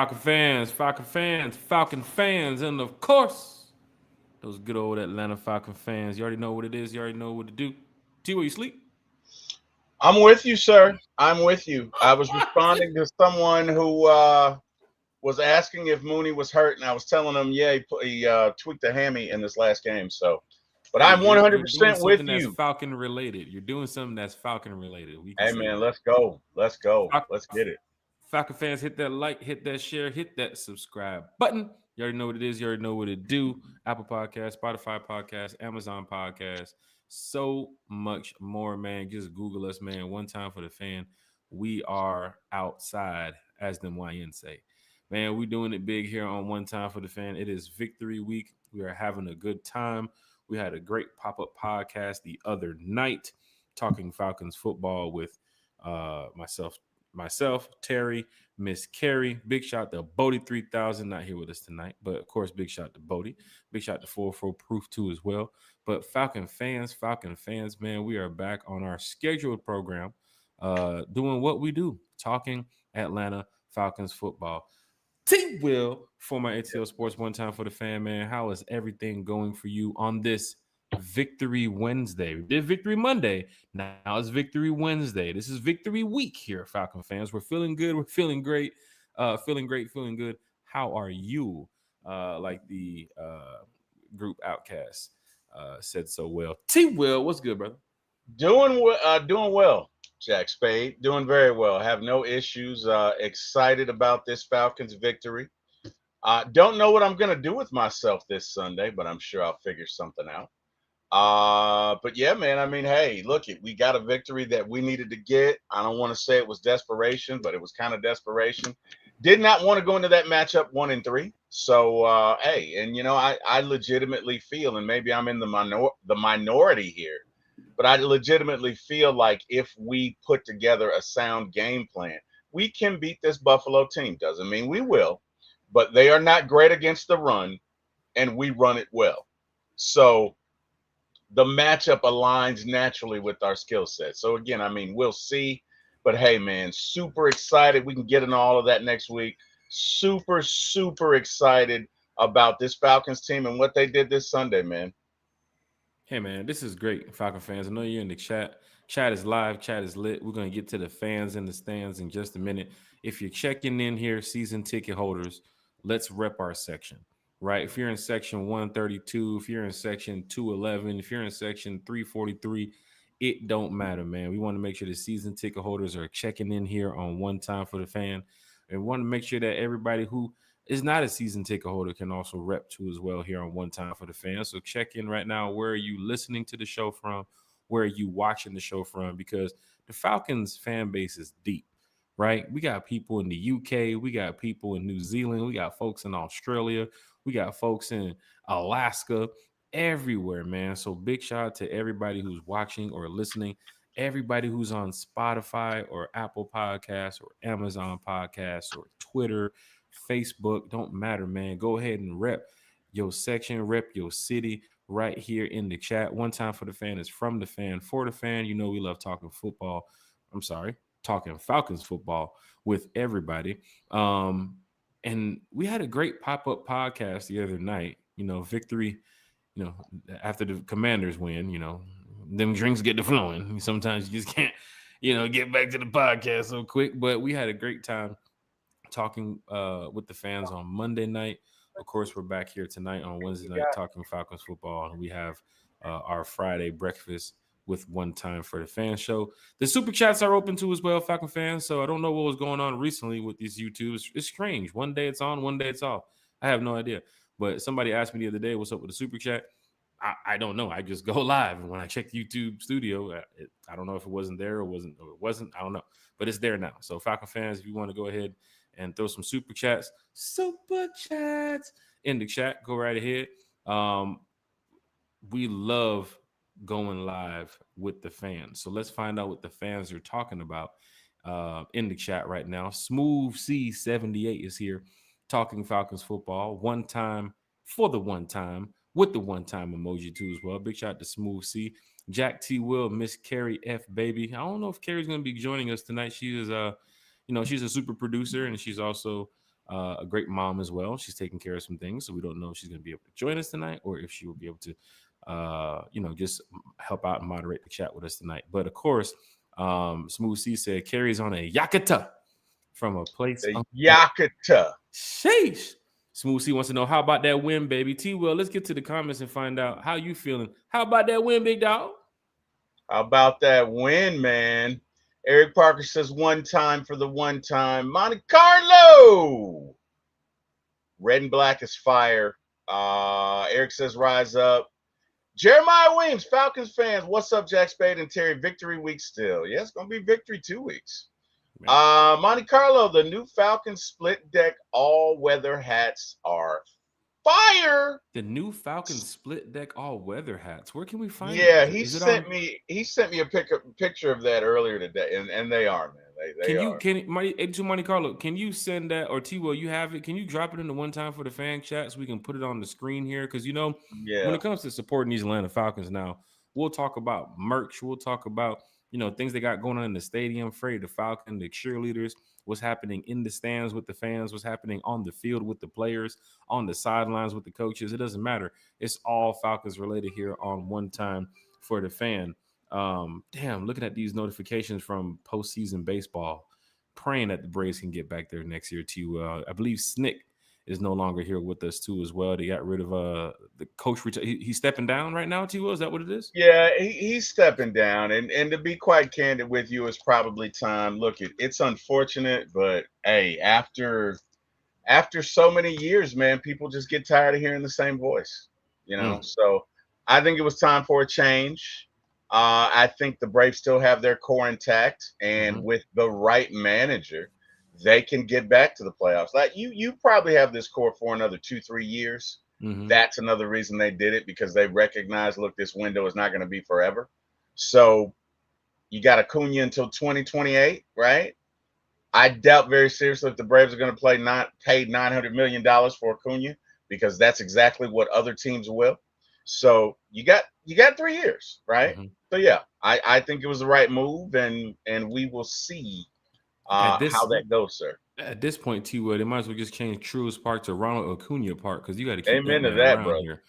Falcon fans, and of course, those good old Atlanta Falcon fans. You already know what it is. You already know what to do. T, where you sleep? I'm with you, sir. I'm with you. I was responding to someone who was asking if Mooney was hurt, and I was telling him, yeah, he tweaked a hammy in this last game. So, but Hey, I'm you're doing 100% with something that's you. Falcon related. You're doing something that's Falcon related. We can Hey, say man, that. let's go. Let's go. Falcon, Let's get it. Falcon fans, hit that like, hit that share, hit that subscribe button. You already know what it is. You already know what it do. Apple Podcast, Spotify Podcast, Amazon Podcast, so much more, man. Just Google us, man. One time for the fan. We are outside, as them YN say. Man, we doing it big here on One Time for the Fan. It is Victory Week. We are having a good time. We had a great pop-up podcast the other night, talking Falcons football with myself, Terry, Miss Carrie. Big shout to Bodie 3000, not here with us tonight, but of course, big shout to Bodie. Big shout to 44 Proof too as well. But Falcon fans, man, we are back on our scheduled program, doing what we do, talking Atlanta Falcons football. T Will for my ATL Sports One Time for the Fan, man. How is everything going for you on this Victory Wednesday? We did Victory Monday. Now it's Victory Wednesday. This is Victory Week here, Falcon fans. We're feeling good. We're feeling great. Feeling great. Feeling good. How are you? Like the group Outcast said so well. T Will, what's good, brother? Doing well, Jack Spade. Doing very well. Have no issues. Excited about this Falcons victory. Don't know what I'm going to do with myself this Sunday, but I'm sure I'll figure something out. But yeah, man. I mean, hey, look, we got a victory that we needed to get. I don't want to say it was desperation, but it was kind of desperation. Did not want to go into that matchup 1-3. So hey, and I legitimately feel, and maybe I'm in the minority here, but I legitimately feel like if we put together a sound game plan, we can beat this Buffalo team. Doesn't mean we will, but they are not great against the run, and we run it well. So the matchup aligns naturally with our skill set. So again, I mean, we'll see. But hey, man, super excited. We can get into all of that next week. Super, super excited about this Falcons team and what they did this Sunday, man. Hey man, this is great, Falcon fans. I know you're in the chat. Chat is live, chat is lit. We're gonna get to the fans in the stands in just a minute. If you're checking in here, season ticket holders, let's rep our section. Right? If you're in section 132, if you're in section 211, if you're in section 343, it don't matter, man. We want to make sure the season ticket holders are checking in here on One Time for the Fan. And we want to make sure that everybody who is not a season ticket holder can also rep too as well here on One Time for the Fans. So check in right now. Where are you listening to the show from? Where are you watching the show from? Because the Falcons fan base is deep, right? We got people in the UK, we got people in New Zealand, we got folks in Australia, we got folks in Alaska, everywhere, man. So big shout out to everybody who's watching or listening, everybody who's on Spotify or Apple Podcasts or Amazon Podcasts or Twitter, Facebook, don't matter, man. Go ahead and rep your section, rep your city right here in the chat. One Time for the Fan is from the fan for the fan. You know, we love talking football. I'm sorry, talking Falcons football with everybody. And we had a great pop-up podcast the other night. You know, victory, you know, after the Commanders win, you know, them drinks get to flowing. Sometimes you just can't, get back to the podcast so quick. But we had a great time talking with the fans on Monday night. Of course, we're back here tonight on Wednesday night talking Falcons football, and we have our Friday breakfast with One Time for the Fan show. The super chats are open too as well, Falcon fans. So I don't know what was going on recently with these YouTubes. It's strange. One day it's on, one day it's off. I have no idea. But somebody asked me the other day, "What's up with the super chat?" I don't know. I just go live, and when I check the YouTube studio, I don't know if it wasn't there or it wasn't. I don't know, but it's there now. So Falcon fans, if you want to go ahead and throw some super chats in the chat, go right ahead. We love going live with the fans. So let's find out what the fans are talking about in the chat right now. Smooth C78 is here talking Falcons football. One time for the one time with the one time emoji too as well. Big shout out to Smooth C. Jack T. Will, Miss Carrie F. Baby. I don't know if Carrie's going to be joining us tonight. She is she's a super producer and she's also a great mom as well. She's taking care of some things, so we don't know if she's going to be able to join us tonight or if she will be able to, just help out and moderate the chat with us tonight. But of course, Smooth C said carries on a yakata from a place. The Yakata. Sheesh. Smooth C wants to know how about that win, baby. T. Will, let's get to the comments and find out how you feeling. How about that win, big dog? How about that win, man? Eric Parker says one time for the one time. Monte Carlo. Red and black is fire. Eric says rise up. Jeremiah Williams, Falcons fans. What's up, Jack Spade and Terry? Victory week still. Yeah, it's going to be victory 2 weeks. Monte Carlo, the new Falcons split deck all-weather hats are fire. The new Falcons split deck all-weather hats. Where can we find Yeah, it? he sent me a picture of that earlier today, and they are, man. They are. Monte Carlo, can you send that, or T Will, you have it? Can you drop it in the one time for the fan chat so we can put it on the screen here? Because when it comes to supporting these Atlanta Falcons now, we'll talk about merch, we'll talk about things they got going on in the stadium, Freddie the Falcon, the cheerleaders, what's happening in the stands with the fans, what's happening on the field with the players, on the sidelines with the coaches. It doesn't matter. It's all Falcons related here on One Time for the Fan. Looking at these notifications from postseason baseball, praying that the Braves can get back there next year too. I believe Snick is no longer here with us too as well. They got rid of the coach. He's stepping down right now. T. Will, is that what it is? Yeah, he's stepping down, and to be quite candid with you, it's probably time. Look, it's unfortunate, but hey, after so many years, man, people just get tired of hearing the same voice, So I think it was time for a change. I think the Braves still have their core intact, and with the right manager, they can get back to the playoffs. Like you probably have this core for another 2-3 years. That's another reason they did it, because they recognize, look, this window is not going to be forever. So you got Acuna until 2028, right? I doubt very seriously if the Braves are going to pay $900 million for Acuna, because that's exactly what other teams will. So you got 3 years, right? So yeah, I think it was the right move, and we will see how that goes, sir. At this point, T. Will, they might as well just change Truist Park to Ronald Acuna Park, because you got to keep Amen that to man that, around brother. here.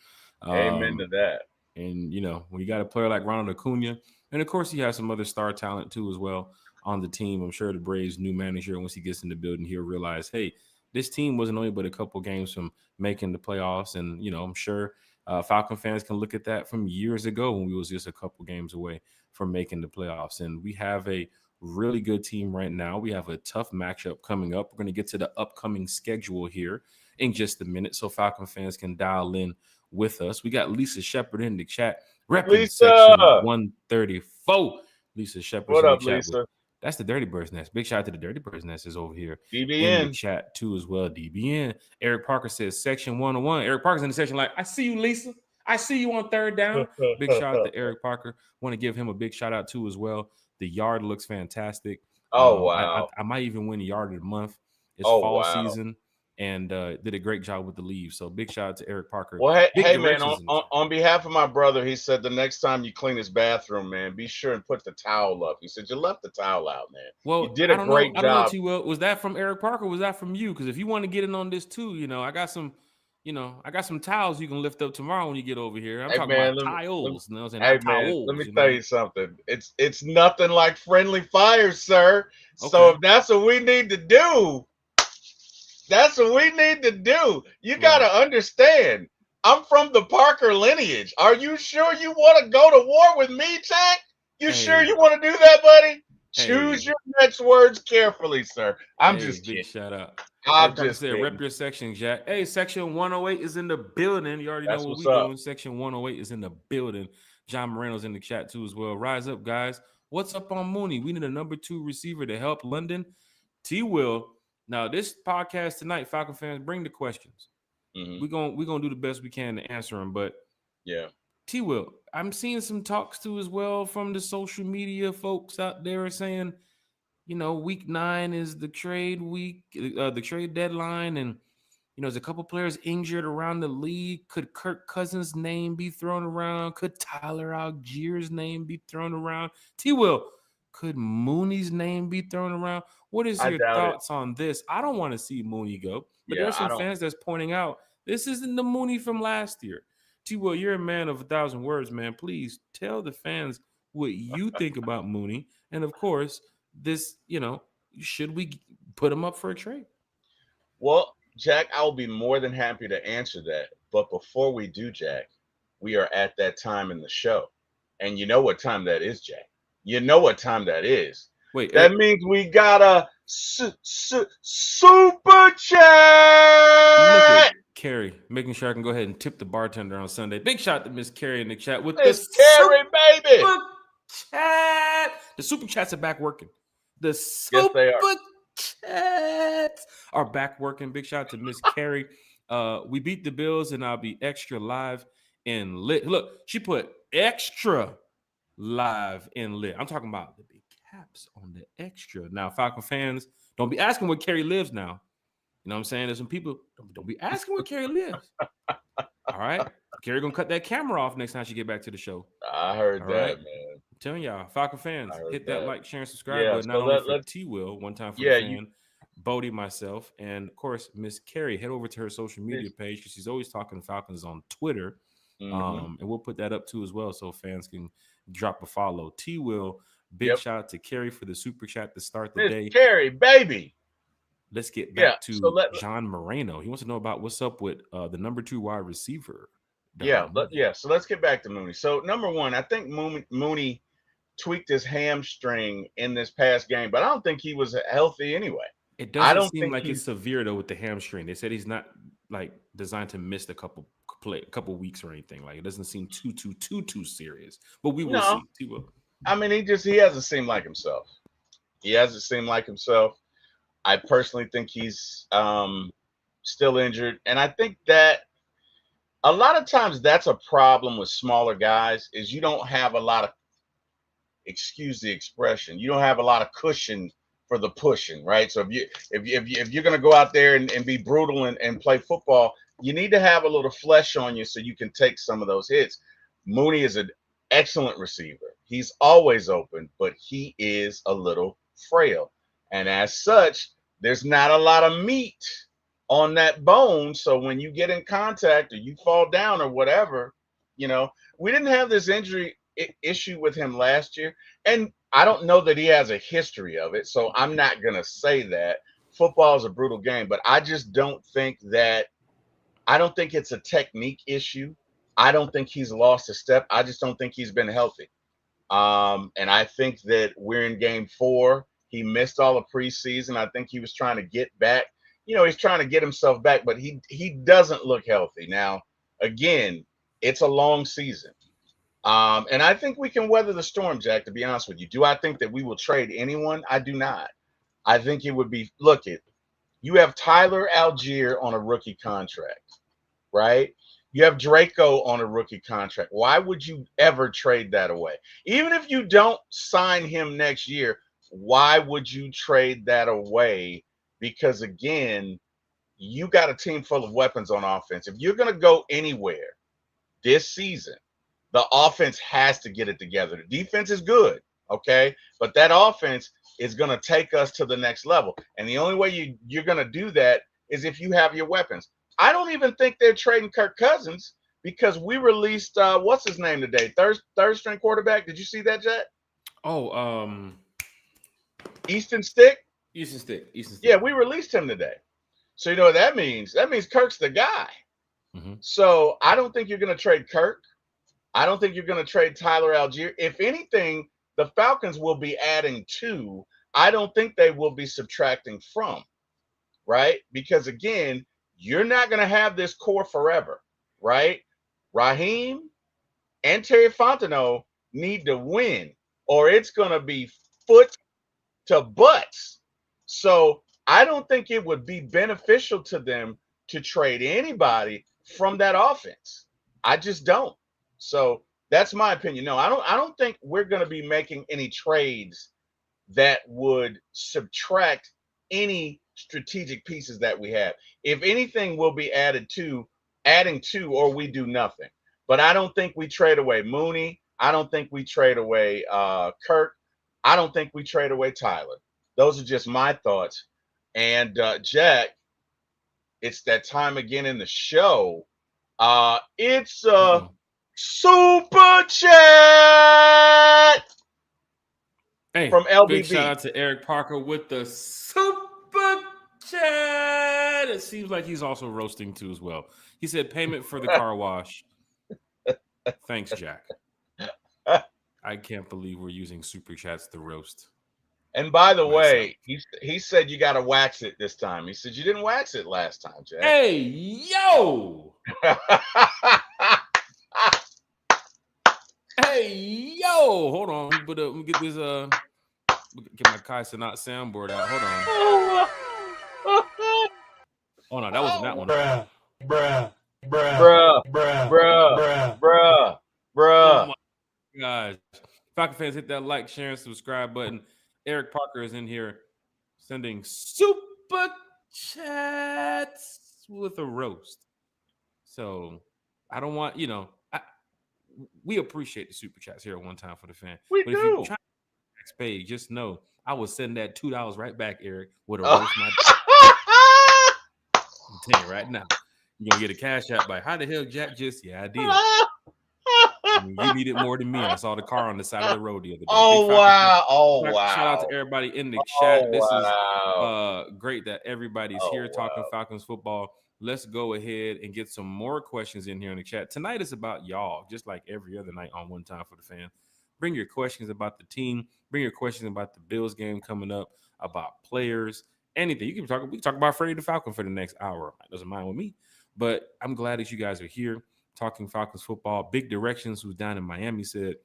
Amen to that. And when you got a player like Ronald Acuna, and of course he has some other star talent too as well on the team. I'm sure the Braves' new manager, once he gets in the building, he'll realize, hey, this team wasn't only but a couple games from making the playoffs. And I'm sure Falcon fans can look at that from years ago when we was just a couple games away from making the playoffs. And we have a really good team right now. We have a tough matchup coming up. We're going to get to the upcoming schedule here in just a minute, so Falcon fans can dial in with us. We got Lisa Shepard in the chat, repping section 134. Lisa Shepard's in the chat. Lisa? That's the Dirty Bird's Nest. Big shout out to the Dirty Bird's Nest is over here DBN in the chat too as well. DBN. Eric Parker says section 101. Eric Parker's in the section like, I see you, Lisa. I see you on third down. Big shout out to Eric Parker. Want to give him a big shout out too as well. The yard looks fantastic. Oh, wow. I might even win the yard of the month. It's fall season, and did a great job with the leaves. So big shout out to Eric Parker. Well, hey man, on behalf of my brother, he said the next time you clean his bathroom, man, be sure and put the towel up. He said you left the towel out, man. Well, you did a great job. I don't know, T-Will. Was that from Eric Parker? Or was that from you? Because if you want to get in on this too, I got some. I got some towels you can lift up tomorrow when you get over here. I'm talking about tiles. Let me tell you something. It's nothing like friendly fire, sir. Okay. So if that's what we need to do, that's what we need to do. You got to understand, I'm from the Parker lineage. Are you sure you want to go to war with me, Jack? You sure you want to do that, buddy? Choose your next words carefully, sir. I'm just kidding. Big shout out. I'm just saying. Rep your section, Jack. Hey, section 108 is in the building. You already know what we're doing. Section 108 is in the building. John Moreno's in the chat too as well. Rise up, guys. What's up on Mooney? We need a number 2 receiver to help London. T. Will. Now, this podcast tonight, Falcon fans, bring the questions. We're gonna do the best we can to answer them. But yeah, T. Will, I'm seeing some talks too as well from the social media folks out there saying, week 9 is the trade week, the trade deadline, and there's a couple players injured around the league. Could Kirk Cousins' name be thrown around? Could Tyler Allgeier's name be thrown around? T. Will, Could Mooney's name be thrown around? What is I your doubt it. thoughts on this? I don't want to see Mooney go, but Yeah, there's I some don't. fans that's pointing out this isn't the Mooney from last year. T. Will, you're a man of 1,000 words, man. Please tell the fans what you think about Mooney, and of course, this, should we put him up for a trade? Well, Jack, I'll be more than happy to answer that. But before we do, Jack, we are at that time in the show. And you know what time that is, Jack. You know what time that is. Wait, That means we got a super look at chat. Carrie making sure I can go ahead and tip the bartender on Sunday. Big shout to Miss Carrie in the chat with the Miss Carrie, baby. super chat. The super chats are back working. The Yes, they are. super chats are back working. Big shout out to Miss Carrie. We beat the Bills, and I'll be extra live and lit. Look, she put extra live and lit. I'm talking about the big caps on the extra. Now, Falcon fans, don't be asking where Carrie lives now. You know what I'm saying? There's some people, don't be asking where Carrie lives. All right? Carrie gonna cut that camera off next time she get back to the show. I heard All that, right? man. I'm telling y'all, Falcon I fans, heard hit that that. like, share, and subscribe Yeah. button, not So only for let T Will, one time for the yeah, you fan, Bodie, myself, and of course, Miss Carrie. Head over to her social media Miss. page because she's always talking Falcons on Twitter. Mm-hmm. And we'll put that up too as well so fans can drop a follow. T Will, big Yep. shout out to Carrie for the super chat to start the Miss day. Carrie, baby. Let's get Yeah. back So to John Moreno. He wants to know about what's up with the number 2 wide receiver, Darnell Mooney. yeah. So let's get back to Mooney. So number one, I think Mooney tweaked his hamstring in this past game, but I don't think he was healthy anyway. It I doesn't don't seem think like it's he's severe though with the hamstring. They said he's not like designed to miss a couple weeks or anything. Like it doesn't seem too serious. But we will no. see. He will. I mean, he hasn't seemed like himself. He hasn't seemed like himself. I personally think he's still injured, and I think that a lot of times that's a problem with smaller guys is you don't have a lot of, excuse the expression, you don't have a lot of cushion for the pushing, right? So if you're going to go out there and be brutal and play football, you need to have a little flesh on you so you can take some of those hits. Mooney is an excellent receiver. He's always open, but he is a little frail. And as such, there's not a lot of meat on that bone. So when you get in contact or you fall down or whatever, we didn't have this injury issue with him last year. And I don't know that he has a history of it. So I'm not going to say that. Football is a brutal game, but I just don't think it's a technique issue. I don't think he's lost a step. I just don't think he's been healthy. And I think that we're in game 4. He missed all of preseason. I think he was trying to get back. He's trying to get himself back, but he doesn't look healthy. Now, again, it's a long season. And I think we can weather the storm, Jack, to be honest with you. Do I think that we will trade anyone? I do not. I think it would be, you have Tyler Algier on a rookie contract, right? You have Draco on a rookie contract. Why would you ever trade that away? Even if you don't sign him next year, why would you trade that away? Because again, you got a team full of weapons on offense. If you're going to go anywhere this season, the offense has to get it together. The defense is good, okay? But that offense is going to take us to the next level. And the only way you're going to do that is if you have your weapons. I don't even think they're trading Kirk Cousins because we released what's his name today? Third string quarterback. Did you see that, Jet? Oh, Easton Stick? Easton Stick. Yeah, we released him today. So you know what that means? That means Kirk's the guy. Mm-hmm. So I don't think you're going to trade Kirk. I don't think you're going to trade Tyler Algier. If anything, the Falcons will be adding to. I don't think they will be subtracting from, right? Because again, you're not going to have this core forever, right? Raheem and Terry Fontenot need to win, or it's going to be foot to butts. So I don't think it would be beneficial to them to trade anybody from that offense. I just don't. So that's my opinion. No, I don't think we're going to be making any trades that would subtract any strategic pieces that we have. If anything, will be adding to, or we do nothing. But I don't think we trade away Mooney. I don't think we trade away Kirk. I don't think we trade away Tyler. Those are just my thoughts. And Jack, it's that time again in the show. It's Uh-oh. super chat Hey, from big shout LBB. out to Eric Parker with the super chat. It seems like he's also roasting too as well. He said payment for the car wash. Thanks, Jack. I can't believe we're using super chats to roast And by the myself. way, he said you got to wax it this time. He said you didn't wax it last time, Jack. Hey, yo! Hey, yo! Hold on. Let me get this get my Kai Sanat soundboard out. Hold on. Oh no, that wasn't that one. Bruh, bruh, bruh, bruh, bruh, bruh. bruh, Oh bruh. my gosh. Falcon fans, hit that like, share, and subscribe button. Eric Parker is in here sending super chats with a roast. So I don't want, we appreciate the super chats here at One Time for the Fan. We But if you do. try next page, just know I will send that $2 right back, Eric, with a roast my I'm telling you right now. You're gonna get a cash out by how the hell Jack just I did. You needed more than me. I saw the car on the side of the road the other day. Oh Big Falcon fan. wow! Oh wow! Shout out to everybody in the Oh chat. This is wow! great that everybody's Oh here talking wow! Falcons football. Let's go ahead and get some more questions in here in the chat. Tonight is about y'all, just like every other night on One Time for the Fan. Bring your questions about the team. Bring your questions about the Bills game coming up, about players, anything. You can talk. We can talk about Freddie the Falcon for the next hour. It doesn't mind with me. But I'm glad that you guys are here talking Falcons football. Big Directions, who's down in Miami, said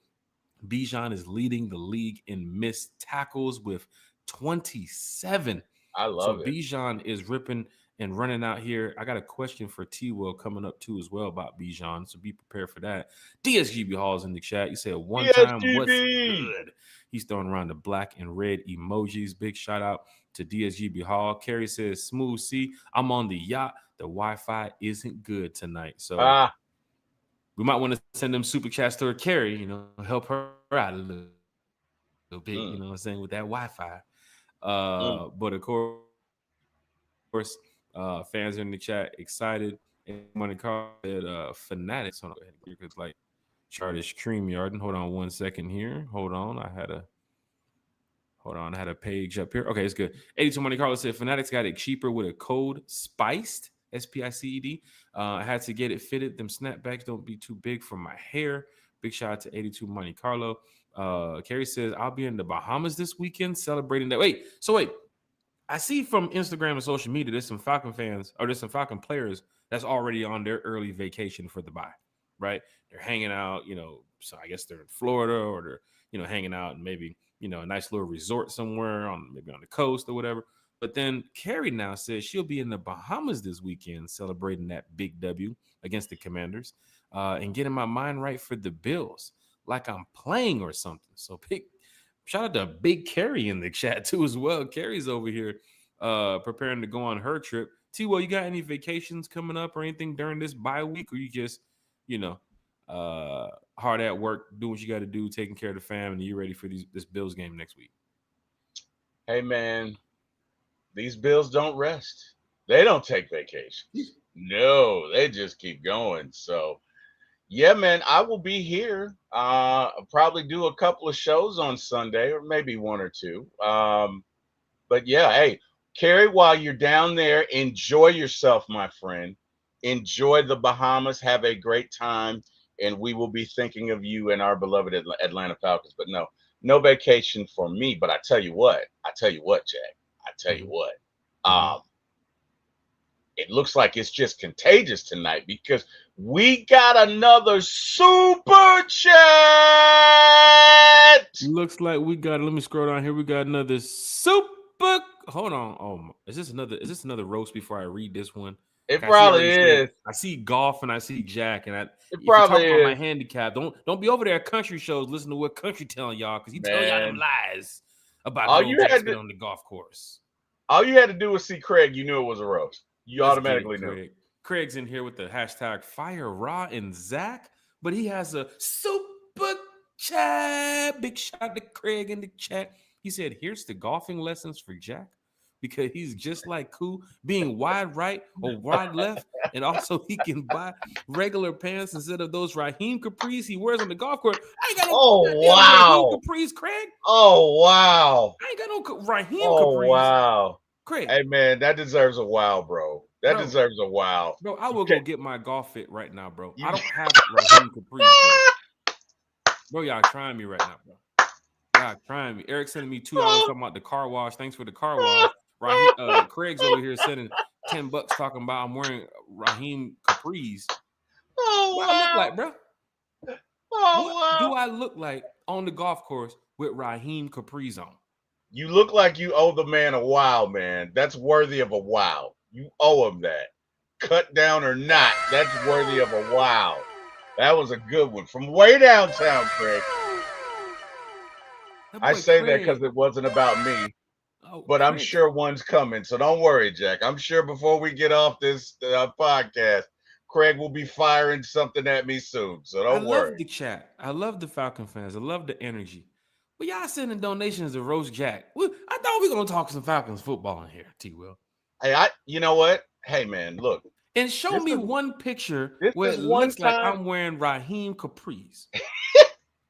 Bijan is leading the league in missed tackles with 27. I So love it. Bijan is ripping and running out here. I got a question for T-Will coming up too as well about Bijan, so be prepared for that. DSGB Hall's in the chat. You said one time, what's DSGB. good? He's throwing around the black and red emojis. Big shout out to DSGB Hall. Carrie says, smooth C, I'm on the yacht. The Wi-Fi isn't good tonight. So we might want to send them super chats to her, Carrie, help her out a little bit, you know what I'm saying, with that Wi-Fi. But of course, fans are in the chat excited. And Monte Carlo said, Fanatics. Hold on, because like chart is StreamYard. Hold on 1 second here. Hold on. I had a page up here. Okay, it's good. 82 Monte Carlo said Fanatics got it cheaper with a code SPICED. SPICED. I had to get it fitted. Them snapbacks don't be too big for my hair. Big shout out to 82 Monte Carlo. Carrie says, I'll be in the Bahamas this weekend celebrating that. Wait. I see from Instagram and social media, there's some Falcon fans or there's some Falcon players that's already on their early vacation for the bye, right? They're hanging out, so I guess they're in Florida or they're, hanging out and maybe, a nice little resort somewhere maybe on the coast or whatever. But then Carrie now says she'll be in the Bahamas this weekend celebrating that big W against the Commanders and getting my mind right for the Bills like I'm playing or something. So shout out to Big Carrie in the chat too as well. Carrie's over here preparing to go on her trip. T-Well, you got any vacations coming up or anything during this bye week, or you just, hard at work, doing what you got to do, taking care of the fam, and you ready for this Bills game next week? Hey man, these Bills don't rest. They don't take vacations. No, they just keep going. So yeah, man, I will be here. I'll probably do a couple of shows on Sunday, or maybe one or two. But yeah, hey, Carrie, while you're down there, enjoy yourself, my friend. Enjoy the Bahamas. Have a great time, and we will be thinking of you and our beloved Atlanta Falcons. But no vacation for me. But I tell you what, Jack. I tell you what. It looks like it's just contagious tonight because we got another super chat. Looks like we got. Let me scroll down here. We got another super. Hold on. Oh, is this another roast before I read this one? It probably is. I see golf and I see Jack, and if you probably talk about is. my handicap, don't be over there at country shows listening to what country telling y'all because he telling y'all them lies about little Jackson on the golf course. All you had to do was see Craig. You knew it was a roast. You automatically knew. Craig's in here with the hashtag Fire Raw and Zach, but he has a super Chat. Big shout out to Craig in the chat. He said, here's the golfing lessons for Jack because he's just like cool, being wide right or wide left. And also, he can buy regular pants instead of those Raheem capris he wears on the golf course. I ain't got no Oh goddamn Raheem wow. capris, Craig. Oh wow. I ain't got no Raheem Oh capris, wow. Craig. Hey man, that deserves a wow, bro. That Bro, deserves a wow. bro, I will Okay. go get my golf fit right now, bro. You I don't have Raheem capris, bro. Bro, y'all trying me right now, bro. Y'all trying me. Eric sending me $2 talking about the car wash. Thanks for the car wash. Craig's over here sending $10 talking about I'm wearing Raheem capris. Oh What I look wow. like, bro? Oh What do wow. I look like on the golf course with Raheem capris on? You look like you owe the man a wow, man. That's worthy of a wow. You owe him that. Cut down or not, that's worthy of a wow. That was a good one from way downtown, Craig. That I boy say that Craig. because it wasn't about me, Oh, but I'm Craig. sure one's coming. So don't worry, Jack. I'm sure before we get off this podcast, Craig will be firing something at me soon. So I don't love worry. the chat. I love the Falcon fans. I love the energy. But y'all sending donations to Roast Jack. I thought we were gonna talk some Falcons football in here, T. Will. Hey, you know what? Hey, man, look. And show This me is one picture this where is it one looks like time. I'm wearing Raheem capris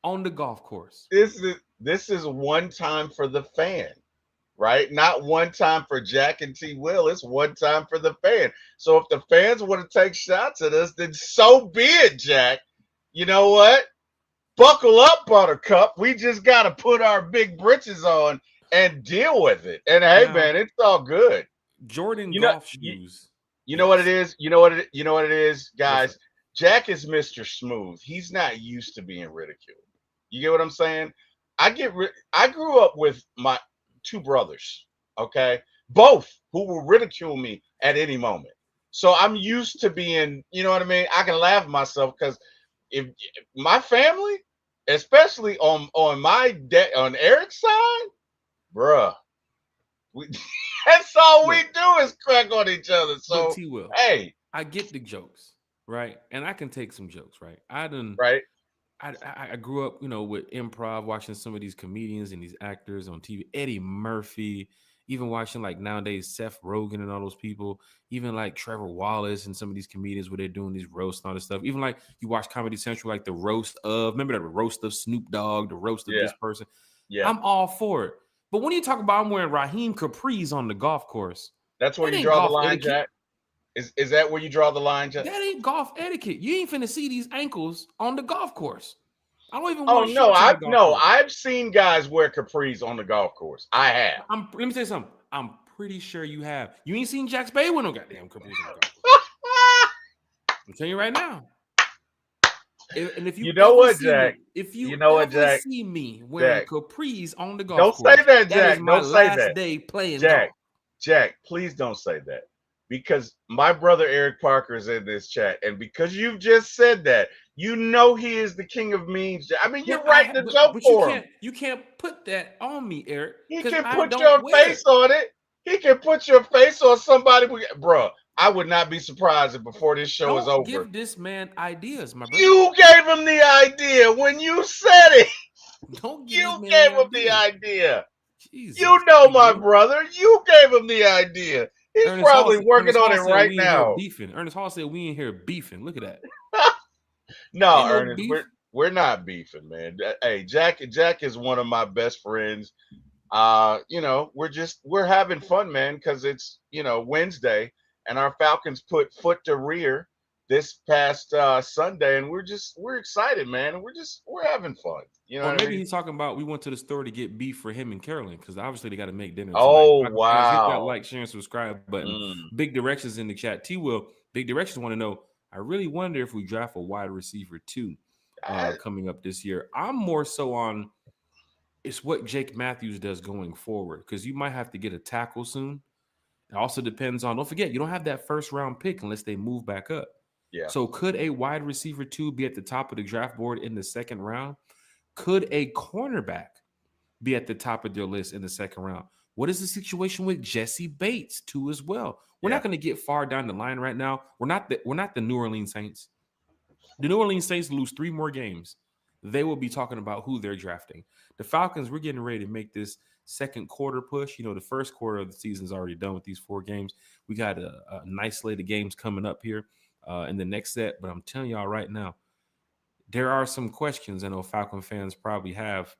on the golf course. This is one time for the fan, right? Not one time for Jack and T. Will. It's one time for the fan. So if the fans want to take shots at us, then so be it, Jack. You know what? Buckle up, Buttercup. We just got to put our big britches on and deal with it. And hey, Now, man, it's all good. Jordan You know, golf you, shoes. you know what it Yes. is. You know what it is, What's up? guys. Jack is Mr. Smooth. He's not used to being ridiculed. You get what I'm saying? I grew up with my two brothers, okay? Both who will ridicule me at any moment. So I'm used to being, you know what I mean? I can laugh at myself because if my family, especially on on Eric's side, bruh, we, that's all we Look, do is crack on each other. look, So T. Will. hey, I get the jokes, right? And I can take some jokes, right? I done right? I grew up, with improv, watching some of these comedians and these actors on TV, Eddie Murphy, even watching like nowadays Seth Rogen and all those people, even like Trevor Wallace and some of these comedians where they're doing these roasts and all this stuff. Even like you watch Comedy Central, like the roast of, remember the roast of Snoop Dogg, the roast of Yeah, this person. yeah. I'm all for it. But when you talk about I'm wearing Raheem capris on the golf course, That's where that you ain't draw the golf line, etiquette. Jack. Is that where you draw the line, Jack? That ain't golf etiquette. You ain't finna see these ankles on the golf course. I don't even Oh want no, shorts on the I've golf no, course. I've seen guys wear capris on the golf course. I have. Let me tell you something. I'm pretty sure you have. You ain't seen Jack Spade with no goddamn capris on the golf course. I'm telling you right now. And if You you know ever what, see Jack? me, if You you know what, ever Jack? see me wearing Jack, capris on the golf don't say course, that, that is Jack. my Don't say last that, day playing golf. Jack. Jack, please don't say that because my brother Eric Parker is in this chat, and because you've just said that, you know he is the king of memes. I mean, you're writing a joke But for him. you can't put that on me, Eric, He because can I put don't your wear face it. on it. He can put your face on somebody. Bruh, I would not be surprised if before this show is Don't over, give this man ideas, my brother. you gave him the idea when you said it. Don't give this You man gave any him the ideas. idea. You Jesus, know, T. my Will. brother. You gave him the idea. He's probably working Ernest on Hall it said right we in here now. beefing. Ernest Hall said we in here beefing. Look at that. No, Ain't no Ernest, we're beef. we're not beefing, man. Hey, Jack is one of my best friends. We're having fun, man, because it's Wednesday, and our Falcons put foot to rear this past Sunday, and we're excited, man, and we're having fun. You know Or what I maybe mean? he's talking about we went to the store to get beef for him and Carolyn because obviously they got to make dinner tonight. Oh Falcon fans, hit that wow. like, share, and subscribe button. Mm. Big directions in the chat. T. Will, big directions want to know. I really wonder if we draft a wide receiver too I- coming up this year. I'm more so on it's what Jake Matthews does going forward because you might have to get a tackle soon. It also depends on, don't forget, you don't have that first round pick unless they move back up. yeah, So could a wide receiver two be at the top of the draft board in the second round? Could a cornerback be at the top of their list in the second round? What is the situation with Jesse Bates too as well? We're yeah, not going to get far down the line right now. We're not the New Orleans Saints. The New Orleans Saints lose 3 more games they will be talking about who they're drafting. The Falcons, we're getting ready to make this second quarter push. The first quarter of the season is already done with these 4 games. We got a nice slate of games coming up here in the next set. But I'm telling y'all right now, there are some questions I know Falcon fans probably have,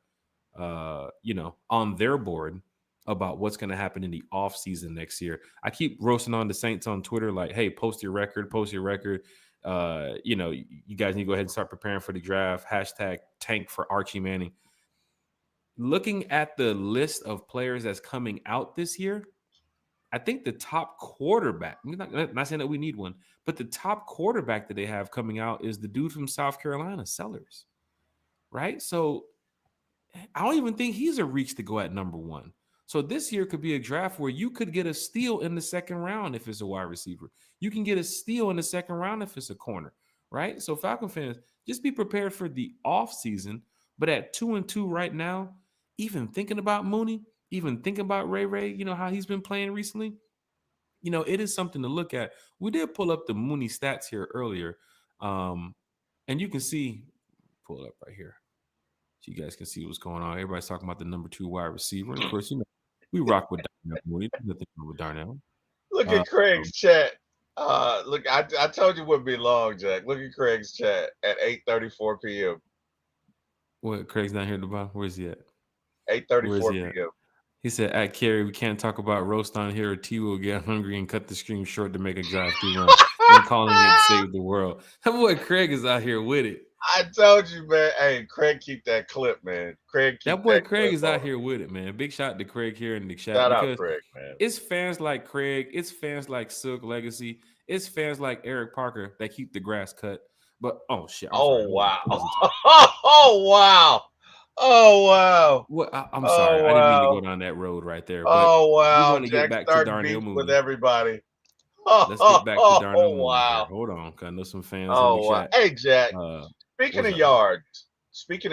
on their board about what's going to happen in the off season next year. I keep roasting on the Saints on Twitter, like, hey, post your record, post your record. You guys need to go ahead and start preparing for the draft. Hashtag tank for Archie Manning. Looking at the list of players that's coming out this year, I think the top quarterback, I'm not saying that we need one, but the top quarterback that they have coming out is the dude from South Carolina, Sellers, right? So I don't even think he's a reach to go at number one. So this year could be a draft where you could get a steal in the second round if it's a wide receiver. You can get a steal in the second round if it's a corner, right? So Falcon fans, just be prepared for the off season. But at 2-2 right now, even thinking about Mooney, even thinking about Ray, how he's been playing recently, it is something to look at. We did pull up the Mooney stats here earlier. And you can see, pull it up right here. So you guys can see what's going on. Everybody's talking about the number 2 wide receiver. And of course, we rock with Darnell Mooney. Nothing wrong with Darnell. Look Um, at Craig's chat. Look, I told you it wouldn't be long, Jack. Look at Craig's chat at 8:34 p.m. what? Craig's not here at the bottom. Where's he at? Where's 8:34 he at? p.m. He said, at Carey, we can't talk about roast on here or T will get hungry and cut the stream short to make a drive through run. And calling it to save the world. That boy Craig is out here with it. I told you, man. Hey, Craig, keep that clip, man. Craig, keep That boy that Craig clip is on out him. here with it, man. Big shout to Craig here in the chat Shout out, because Craig, man. it's fans like Craig, it's fans like Silk Legacy, it's fans like Eric Parker that keep the grass cut. But oh shit, I'm sorry. Oh Hold on. wow. I wasn't talking. Oh wow. Oh wow. What? I'm sorry. Oh I didn't mean to go wow. down that road right there. But Oh we wow. want to get Jack back to starting Darnell beef with Mooney. everybody. Let's get back to Darnell Oh Mooney here. wow. Hold on, cause I know some fans in the Oh wow. chat. Hey Jack. Uh, Speaking what's of up?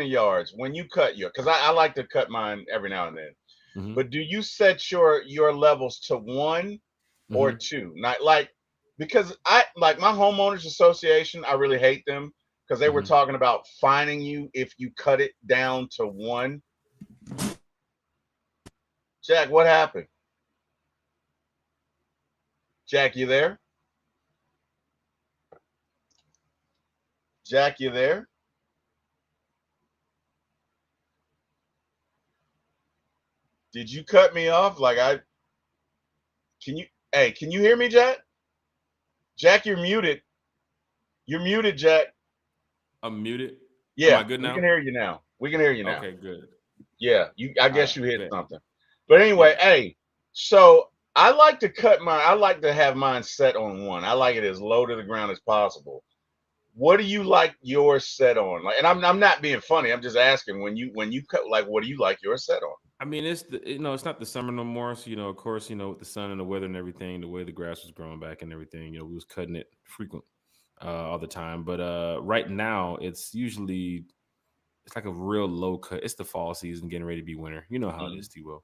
yards, when you cut because I like to cut mine every now and then. Mm-hmm. But do you set your levels to 1 or Mm-hmm. 2? Not like because I like my homeowners association, I really hate them because they were Mm-hmm. talking about fining you if you cut it down to 1. Jack, what happened? Jack, you there? Jack, you there? Did you cut me off? Can you can you hear me, Jack? Jack, you're muted. You're muted, Jack. I'm muted. Am I Yeah, good we can now? hear you now. We can hear you now. Okay, good. Yeah, I All guess right, you hit bet. something. But anyway, Yeah. hey, so I like to have mine set on 1. I like it as low to the ground as possible. What do you like yours set on? Like, and I'm not being funny. I'm just asking when you cut, like, what do you like yours set on? I mean, it's not the summer no more. So of course, with the sun and the weather and everything, the way the grass was growing back and everything, we was cutting it frequent all the time. But right now, it's like a real low cut. It's the fall season, getting ready to be winter. You know how it Mhm. is, T-Will.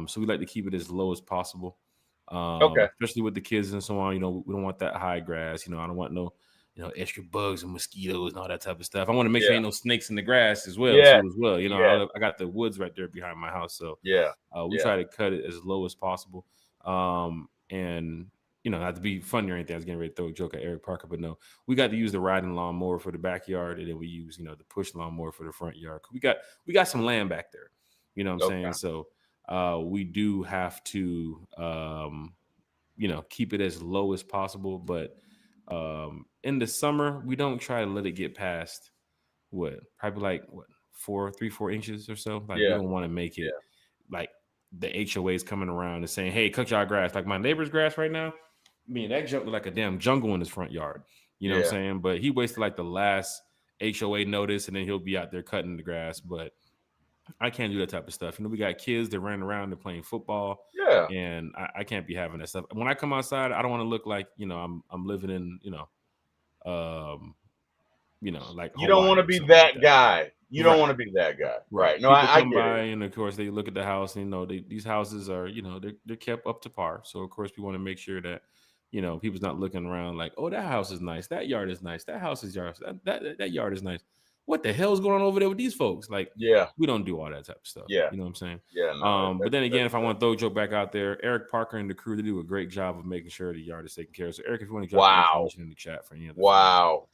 So we like to keep it as low as possible, Okay. especially with the kids and so on. We don't want that high grass. I don't want no, extra bugs and mosquitoes and all that type of stuff. I want to make sure Yeah. ain't no snakes in the grass as well, Yeah. too, as well. Yeah. I got the woods right there behind my house, so Yeah. we Yeah. try to cut it as low as possible. And not to be funny or anything. I was getting ready to throw a joke at Eric Parker, but no, we got to use the riding lawnmower for the backyard, and then we use the push lawnmower for the front yard. We got some land back there. You know what I'm Okay. saying? So we do have to keep it as low as possible. But in the summer, we don't try to let it get past probably like 4 3 4 inches or so. Like we Yeah. don't want to make it Yeah. like the HOA is coming around and saying, "Hey, cut y'all grass." Like my neighbor's grass right now, that junk look like a damn jungle in his front yard. You know what I'm Yeah. saying? But he wasted like the last HOA notice, and then he'll be out there cutting the grass. But I can't do that type of stuff. We got kids that run around and playing football, Yeah. and I can't be having that stuff. When I come outside, I don't want to look like I'm living in um like You don't want Hawaii to or be something like that that. guy. You don't want Right. to be that guy. Right. Right. No, People I come get by it. and of course they look at the house and these houses are, they're kept up to par. So of course we want to make sure that, people's not looking around like, oh, that house is nice. That yard is nice. That house is yours. That yard is nice. what the hell's going on over there with these folks? Like, Yeah, we don't do all that type of stuff. yeah, You know what I'm saying? yeah. No, But then again, that's if I want to throw Joe back out there, Eric Parker and the crew, they do a great job of making sure the yard is taken care of. So, Eric, if you want to drop your wow, information in the chat for any other fans. wow,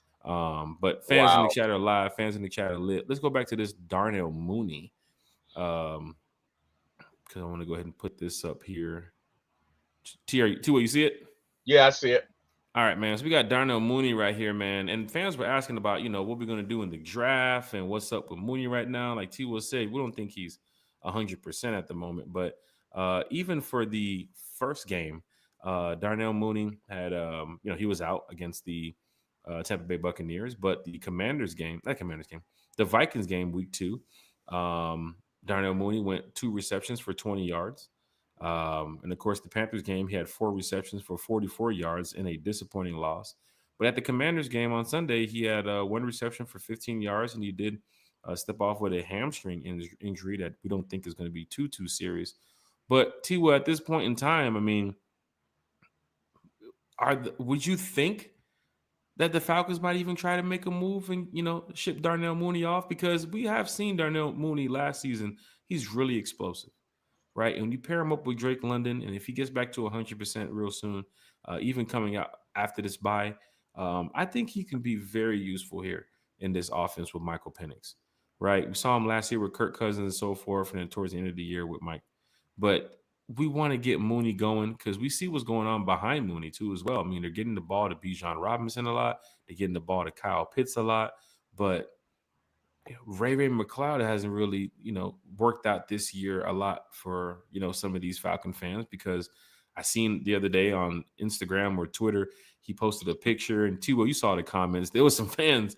But fans in the wow. chat are live, fans in the chat are lit. Let's go back to this Darnell Mooney. Because I want to go ahead and put this up here. Tua, you see it? Yeah, I see it. All right, man. So we got Darnell Mooney right here, man. And fans were asking about, what we're going to do in the draft and what's up with Mooney right now. Like T will say, we don't think he's 100% at the moment. But even for the first game, Darnell Mooney had, he was out against the Tampa Bay Buccaneers. But the the Vikings game, week 2, Darnell Mooney went 2 receptions for 20 yards. And of course, the Panthers game, he had 4 receptions for 44 yards in a disappointing loss. But at the Commanders game on Sunday, he had 1 reception for 15 yards, and he did step off with a hamstring injury that we don't think is going to be too serious. But T.W., at this point in time, I mean, would you think that the Falcons might even try to make a move and, ship Darnell Mooney off? Because we have seen Darnell Mooney last season. He's really explosive. Right. And when you pair him up with Drake London, and if he gets back to 100% real soon, even coming out after this bye, I think he can be very useful here in this offense with Michael Penix. Right. We saw him last year with Kirk Cousins and so forth, and then towards the end of the year with Mike. But we want to get Mooney going because we see what's going on behind Mooney, too, as well. I mean, they're getting the ball to Bijan Robinson a lot. They're getting the ball to Kyle Pitts a lot. But Ray McLeod hasn't really, worked out this year a lot for, some of these Falcon fans, because I seen the other day on Instagram or Twitter, he posted a picture, and T-Will, you saw the comments. There was some fans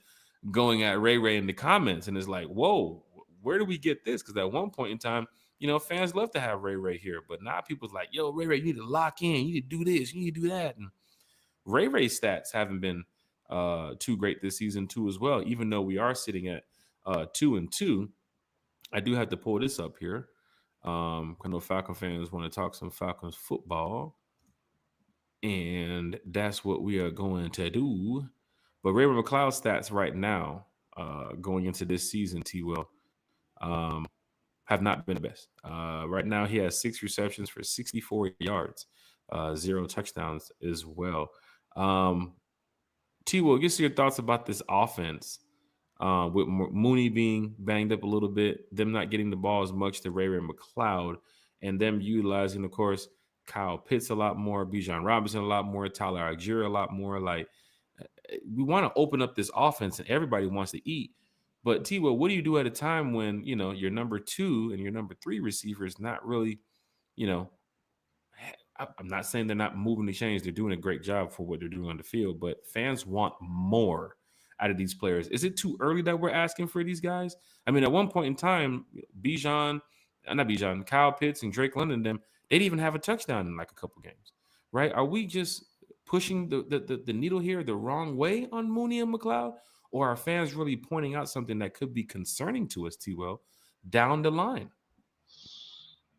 going at Ray in the comments, and it's like, whoa, where do we get this? Because at one point in time, fans love to have Ray here, but now people's like, yo, Ray, you need to lock in, you need to do this, you need to do that. And Ray's stats haven't been too great this season too as well, even though we are sitting at 2-2. I do have to pull this up here. I know Falcon fans want to talk some Falcons football, and that's what we are going to do. But Ray McLeod's stats right now, going into this season, T-Will, have not been the best. Right now, he has 6 receptions for 64 yards, 0 touchdowns as well. T-Will, give us your thoughts about this offense. With Mooney being banged up a little bit, them not getting the ball as much to Ray McLeod, and them utilizing, of course, Kyle Pitts a lot more, Bijan Robinson a lot more, Tyler Algier a lot more. Like, we want to open up this offense, and everybody wants to eat. But T-Will, what do you do at a time when, your number 2 and your number 3 receivers not really, I'm not saying they're not moving the chains. They're doing a great job for what they're doing on the field, but fans want more out of these players. Is it too early that we're asking for these guys? I mean, at one point in time, Kyle Pitts and Drake London, they didn't even have a touchdown in like a couple games, right? Are we just pushing the needle here the wrong way on Mooney and McLeod? Or are fans really pointing out something that could be concerning to us, T-Well, down the line?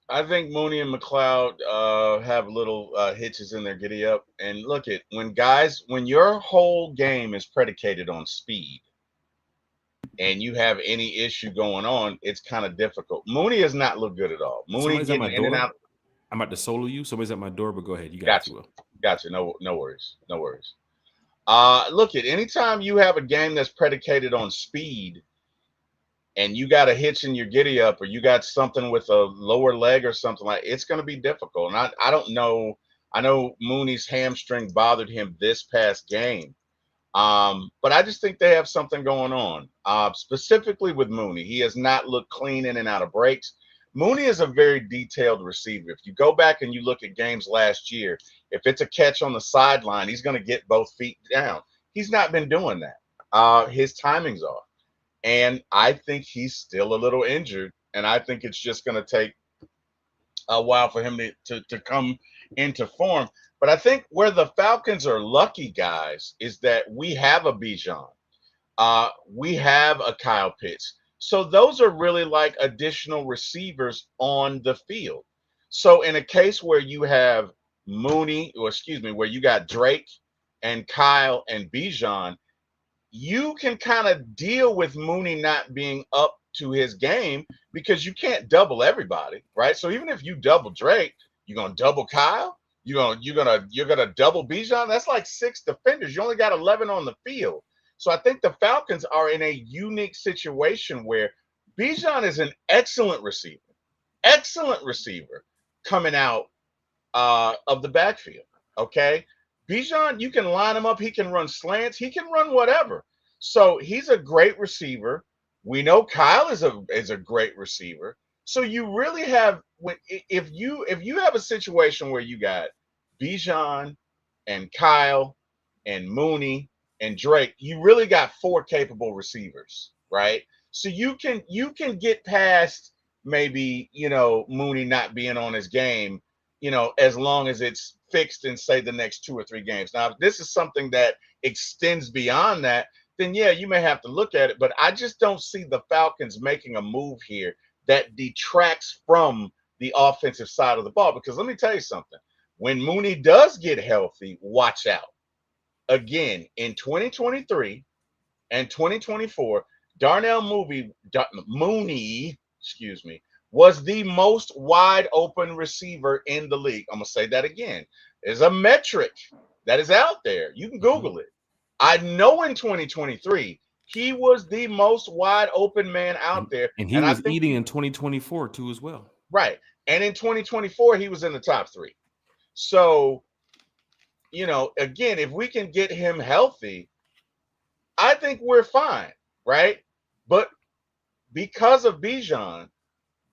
I think Mooney and McLeod have little hitches in their giddy up. And look at when your whole game is predicated on speed and you have any issue going on, it's kind of difficult. Mooney has not looked good at all. Mooney Somebody's at my getting in and door. out. I'm about to solo you. Somebody's at my door, but go ahead. You got it. Gotcha. No worries. No worries. Look at anytime you have a game that's predicated on speed and you got a hitch in your giddy up, or you got something with a lower leg or something, like, it's going to be difficult. And I don't know. I know Mooney's hamstring bothered him this past game. But I just think they have something going on. Specifically with Mooney, he has not looked clean in and out of breaks. Mooney is a very detailed receiver. If you go back and you look at games last year, if it's a catch on the sideline, he's going to get both feet down. He's not been doing that. His timing's off. And I think he's still a little injured. And I think it's just going to take a while for him to come into form. But I think where the Falcons are lucky, guys, is that we have a Bijan. We have a Kyle Pitts. So those are really like additional receivers on the field. So in a case where you have where you got Drake and Kyle and Bijan, you can kind of deal with Mooney not being up to his game because you can't double everybody, right? So even if you double Drake, you're gonna double Kyle, you're gonna double Bijan. That's like 6 defenders. You only got 11 on the field. So I think the Falcons are in a unique situation where Bijan is an excellent receiver coming out of the backfield. Okay, Bijan, you can line him up. He can run slants. He can run whatever. So he's a great receiver. We know Kyle is a great receiver. So you really have when if you have a situation where you got Bijan and Kyle and Mooney and Drake, you really got four capable receivers, right? So you can get past maybe Mooney not being on his game, as long as it's fixed in say the next 2 or 3 games. Now, if this is something that extends beyond that, then yeah, you may have to look at it. But I just don't see the Falcons making a move here that detracts from the offensive side of the ball. Because let me tell you something. When Mooney does get healthy, watch out. Again, in 2023 and 2024, Mooney, excuse me, was the most wide open receiver in the league. I'm gonna say that again. There's a metric that is out there. You can Mhm. Google it. I know in 2023 he was the most wide open man out And there, and he and I was think eating in 2024 too as well. right. And in 2024 he was in the top three. So again, if we can get him healthy, I think we're fine, right? But because of Bijan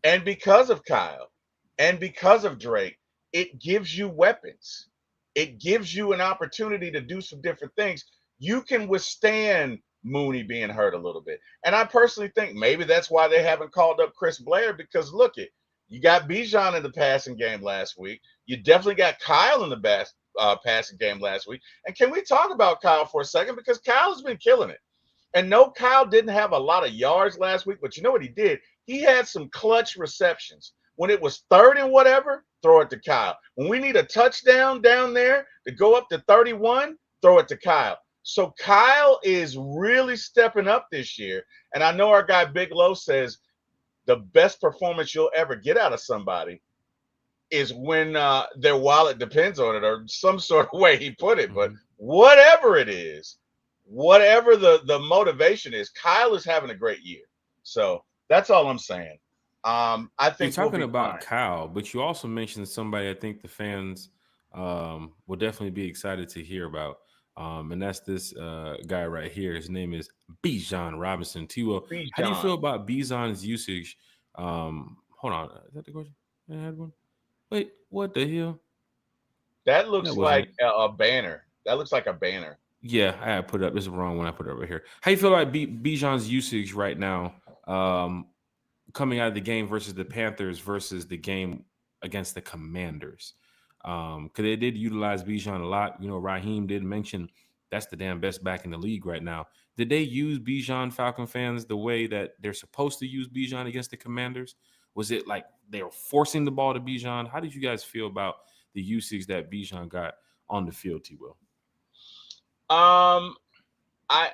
and because of Kyle and because of Drake, it gives you weapons. It gives you an opportunity to do some different things. You can withstand Mooney being hurt a little bit. And I personally think maybe that's why they haven't called up Chris Blair because look it, you got Bijan in the passing game last week. You definitely got Kyle in the passing game last week. And can we talk about Kyle for a second? Because Kyle has been killing it. And no, Kyle didn't have a lot of yards last week, but you know what he did? He had some clutch receptions. When it was third and whatever, throw it to Kyle. When we need a touchdown down there to go up to 31, throw it to Kyle. So Kyle is really stepping up this year. And I know our guy Big Low says the best performance you'll ever get out of somebody is when their wallet depends on it, or some sort of way he put it. But Mhm. whatever it is, whatever the motivation is, Kyle is having a great year. So that's all I'm saying. I You're think we'll talking be about fine. Kyle, but you also mentioned somebody I think the fans will definitely be excited to hear about. And that's this guy right here. His name is Bijan Robinson. T-Will, how do you feel Bijan. about Bijan's usage? Hold on. Is that the question? I had one. Wait, what the hell? That That looks wasn't like it. a banner. That looks like a banner. Yeah, I had put it up. This is the wrong one. I put it over here. How you feel about Bijan's usage right now? Coming out of the game versus the Panthers versus the game against the Commanders. Because they did utilize Bijan a lot. You know, Raheem did mention that's the damn best back in the league right now. Did they use Bijan, Falcon fans, the way that they're supposed to use Bijan against the Commanders? Was it like they were forcing the ball to Bijan? How did you guys feel about the usage that Bijan got on the field, T. Will? Um, I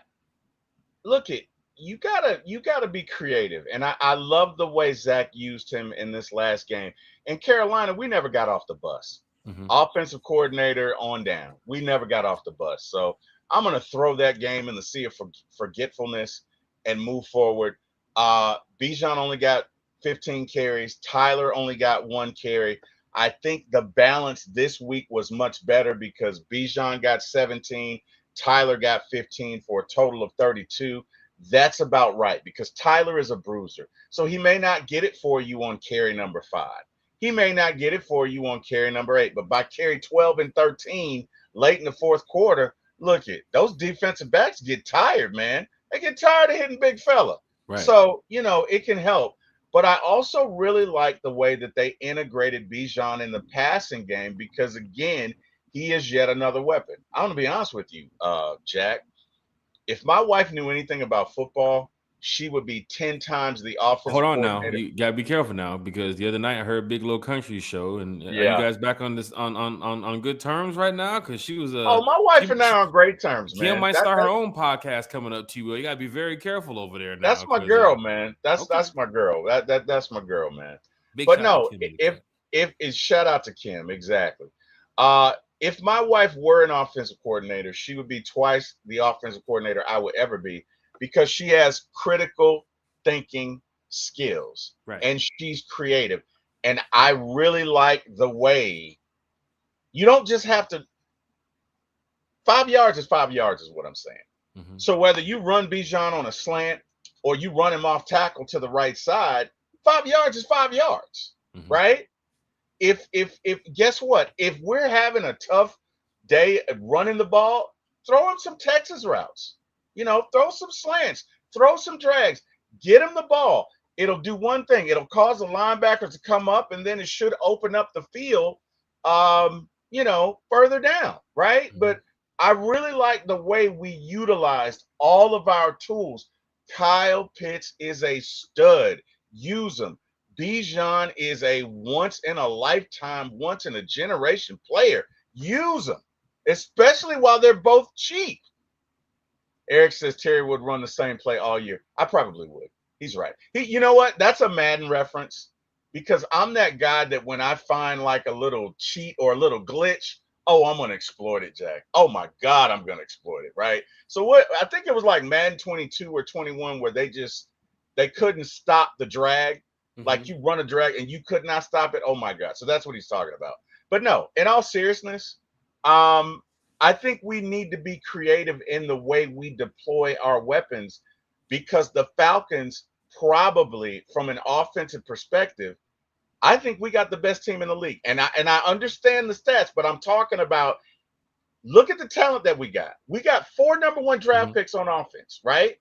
look it. You gotta be creative, and I love the way Zach used him in this last game. In Carolina, we never got off the bus. Mm-hmm. Offensive coordinator on down, we never got off the bus. So I'm gonna throw that game in the sea of forgetfulness and move forward. Bijan only got 15 carries. Tyler only got 1 carry. I think the balance this week was much better because Bijan got 17, Tyler got 15 for a total of 32. That's about right because Tyler is a bruiser. So he may not get it for you on carry number 5. He may not get it for you on carry number 8, but by carry 12 and 13 late in the fourth quarter, look it, those defensive backs get tired, man. They get tired of hitting big fella. Right. So, it can help. But I also really like the way that they integrated Bijan in the passing game because, again, he is yet another weapon. I'm going to be honest with you, Jack. If my wife knew anything about football, she would be 10 times the Hold offensive on now. coordinator. You gotta be careful now because the other night I heard Big Low Country show, and are you Yeah. guys back on this on good terms right now? Because she was Oh, my wife and I are on great terms, Kim man. might start her own podcast coming up too. You gotta be very careful over there now That's my because girl, man. That's okay, that's my girl. That's my girl, man. big But shout to no, Kim in the if chat. if shout out to Kim, exactly. If my wife were an offensive coordinator, she would be twice the offensive coordinator I would ever be because she has critical thinking skills Right. and she's creative. And I really like the way you don't just have to 5 yards is 5 yards, is what I'm saying. Mm-hmm. So whether you run Bijan on a slant or you run him off tackle to the right side, 5 yards is 5 yards, Mm-hmm. right? If guess what? If we're having a tough day running the ball, throw him some Texas routes. Throw some slants, throw some drags, get him the ball. It'll do one thing. It'll cause the linebackers to come up, and then it should open up the field, further down, right? Mm-hmm. But I really like the way we utilized all of our tools. Kyle Pitts is a stud. Use them. Bijan is a once in a lifetime, once in a generation player. Use them, especially while they're both cheap. Eric says Terry would run the same play all year. I probably would. He's right. You know what? That's a Madden reference because I'm that guy that when I find like a little cheat or a little glitch, oh, I'm gonna exploit it, Jack. Oh my God, I'm gonna exploit it, right? So what I think it was like Madden 22 or 21 where they couldn't stop the drag. Mm-hmm. Like you run a drag and you could not stop it. Oh my God. So that's what he's talking about. But no, in all seriousness, um, I think we need to be creative in the way we deploy our weapons because the Falcons probably from an offensive perspective, I think we got the best team in the league. And I understand the stats, but I'm talking about look at the talent that we got. We got 4 number 1 draft Mm-hmm. picks on offense, right?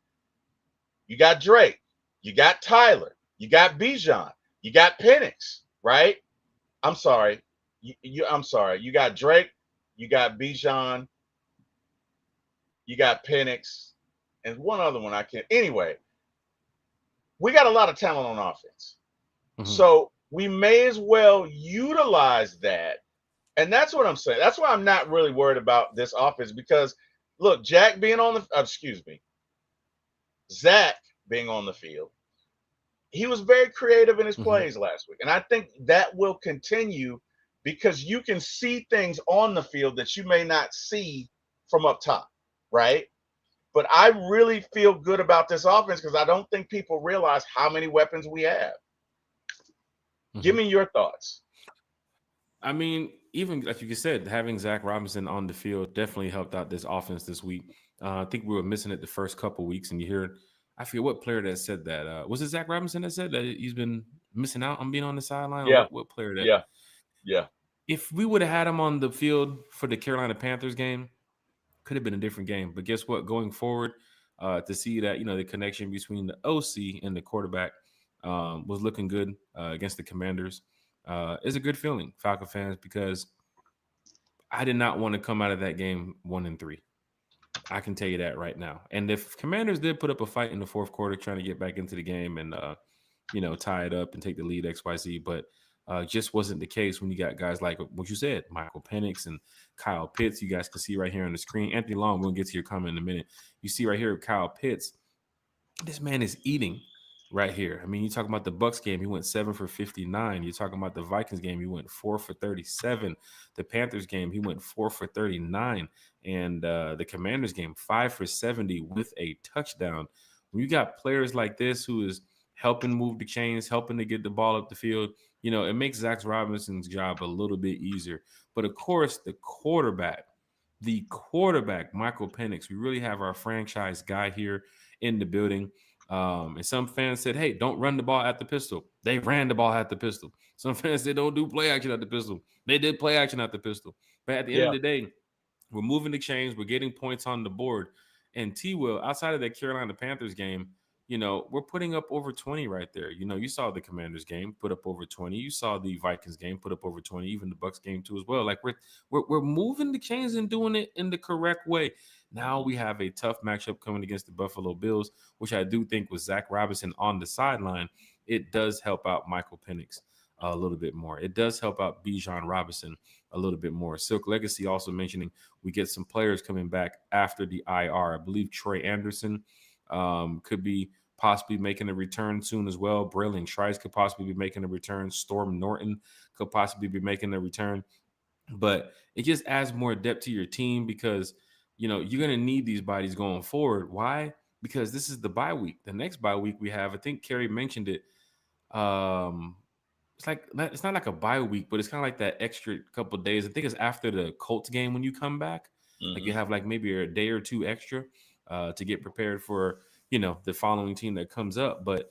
You got Drake, you got Tyler, you got Bijan, you got Penix, right? I'm sorry. I'm sorry. You got Drake, you got Bijan, you got Penix, and one other one I can't. Anyway, we got a lot of talent on offense. Mm-hmm. So we may as well utilize that. And that's what I'm saying. That's why I'm not really worried about this offense because look, Jack being on the excuse me, Zach being on the field, he was very creative in his Mm-hmm. plays last week. And I think that will continue because you can see things on the field that you may not see from up top, right? But I really feel good about this offense because I don't think people realize how many weapons we have. Mm-hmm. Give me your thoughts. I mean, even like you said, having Zach Robinson on the field definitely helped out this offense this week. I think we were missing it the first couple weeks, and you hear, I forget what player that said that. Was it Zach Robinson that said that he's been missing out on being on the sideline, or Yeah, what player that? yeah, yeah, If we would have had him on the field for the Carolina Panthers game, could have been a different game. But guess what? Going forward, to see that the connection between the OC and the quarterback was looking good against the Commanders is a good feeling, Falcon fans, because I did not want to come out of that game 1-3. I can tell you that right now. And if Commanders did put up a fight in the fourth quarter, trying to get back into the game and tie it up and take the lead XYZ, but just wasn't the case when you got guys like what you said, Michael Penix and Kyle Pitts. You guys can see right here on the screen. Anthony Long, we'll get to your comment in a minute. You see right here, Kyle Pitts. This man is eating right here. I mean, you talking about the Bucks game, he went 7 for 59. You're talking about the Vikings game, he went 4 for 37. The Panthers game, he went 4 for 39. And the Commanders game, 5 for 70 with a touchdown. When you got players like this who is helping move the chains, helping to get the ball up the field, it makes Zach Robinson's job a little bit easier. But of course, the quarterback, Michael Penix, we really have our franchise guy here in the building. And some fans said, hey, don't run the ball at the pistol. They ran the ball at the pistol. Some fans said, don't do play action at the pistol. They did play action at the pistol. But at the end of yeah. the day, we're moving the chains. We're getting points on the board. And T. Will, outside of that Carolina Panthers game, we're putting up over 20 right there. You saw the Commanders game put up over 20. You saw the Vikings game put up over 20, even the Bucks game too as well. Like we're moving the chains and doing it in the correct way. Now Mhm. we have a tough matchup coming against the Buffalo Bills, which I do think with Zach Robinson on the sideline, it does help out Michael Penix a little bit more. It does help out Bijan Robinson a little bit more. Silk Legacy also mentioning we get some players coming back after the IR. I believe Troy Anderson could be possibly making a return soon as well. Braylon Trice could possibly be making a return. Storm Norton could possibly be making a return. But it just adds more depth to your team because you're gonna need these bodies going forward. Why? Because this is the bye week. The next bye week we have, I think Kerry mentioned it. Um, it's not like a bye week, but it's kind of like that extra couple of days. I think it's after the Colts game when you come back. Like you Mhm. have like maybe a day or two extra to get prepared for the following team that comes up. But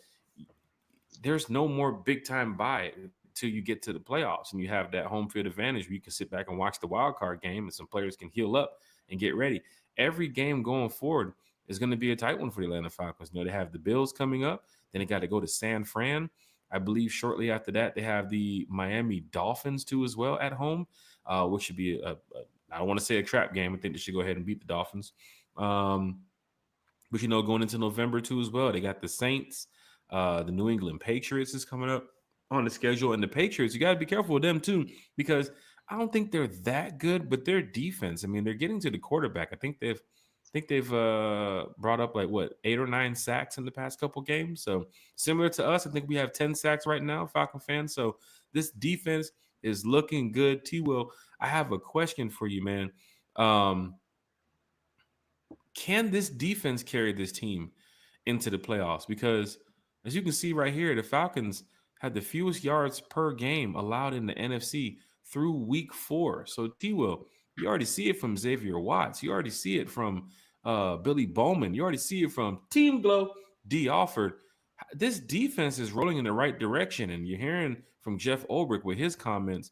there's no more big time bye till you get to the playoffs and you have that home field advantage where you can sit back and watch the wild card game and some players can heal up and get ready. Every game going forward is going to be a tight one for the Atlanta Falcons. They have the Bills coming up, then they got to go to San Fran. I believe shortly after that they have the Miami Dolphins too as well at home, which should be I don't want to say a trap game. I think they should go ahead and beat the Dolphins. Um, but going into November too as well, they got the Saints, the New England Patriots is coming up on the schedule, and the Patriots, you got to be careful with them too because I don't think they're that good, but their defense. I mean, they're getting to the quarterback. I think they've brought up like what 8 or 9 sacks in the past couple games. So similar to us, I think we have 10 sacks right now, Falcon fans. So this defense is looking good. T. Will, I have a question for you, man. Um, can this defense carry this team into the playoffs? Because as you can see right here, the Falcons had the fewest yards per game allowed in the NFC through week 4. So T Will, you already see it from Xavier Watts. You already see it from Billy Bowman. You already see it from Team Glow D. Alford. This defense is rolling in the right direction, and you're hearing from Jeff Ulbrich with his comments.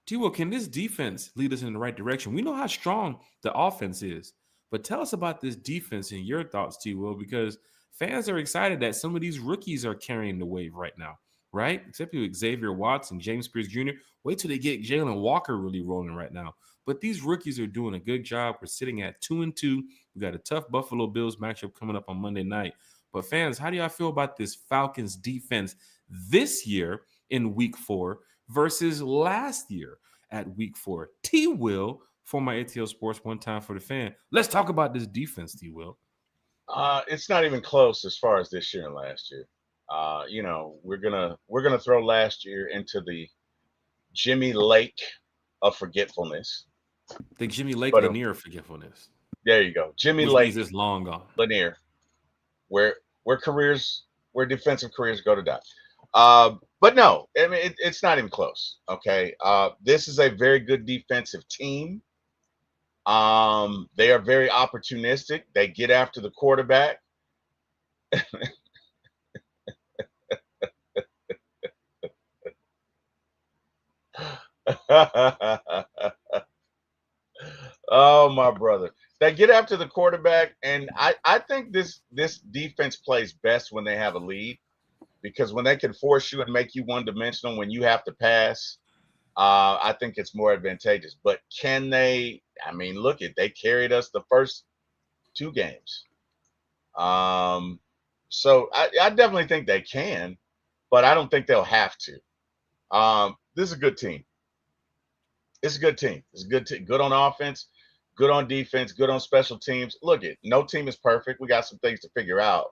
T-Will, can this defense lead us in the right direction? We know how strong the offense is, but tell us about this defense and your thoughts, T-Will, because fans are excited that some of these rookies are carrying the wave right now, right? Except for Xavier Watts and James Pierce Jr. Wait till they get Jalen Walker really rolling right now. But these rookies are doing a good job. We're sitting at 2-2. We got a tough Buffalo Bills matchup coming up on Monday night. But fans, how do y'all feel about this Falcons defense this year in week 4 versus last year at week 4? T Will for my ATL Sports One Time for the Fan. Let's talk about this defense, T Will. It's not even close as far as this year and last year. We're gonna throw last year into the Jimmy Lake of forgetfulness. The Jimmy Lake But Lanier forgetfulness, there you go, Jimmy which means Lake it's long gone. Lanier, where where defensive careers go to die. But no, I mean it's not even close. Okay, this is a very good defensive team. They are very opportunistic. They get after the quarterback. Oh my brother. They get after the quarterback, and I think this defense plays best when they have a lead because when they can force you and make you one dimensional when you have to pass, I think it's more advantageous. But can they? I mean, look at they carried us the first 2 games. Um, so I definitely think they can, but I don't think they'll have to. This is a good team. It's a good team. It's a good team. Good on offense, good on defense, good on special teams. Look, it no team is perfect. We got some things to figure out,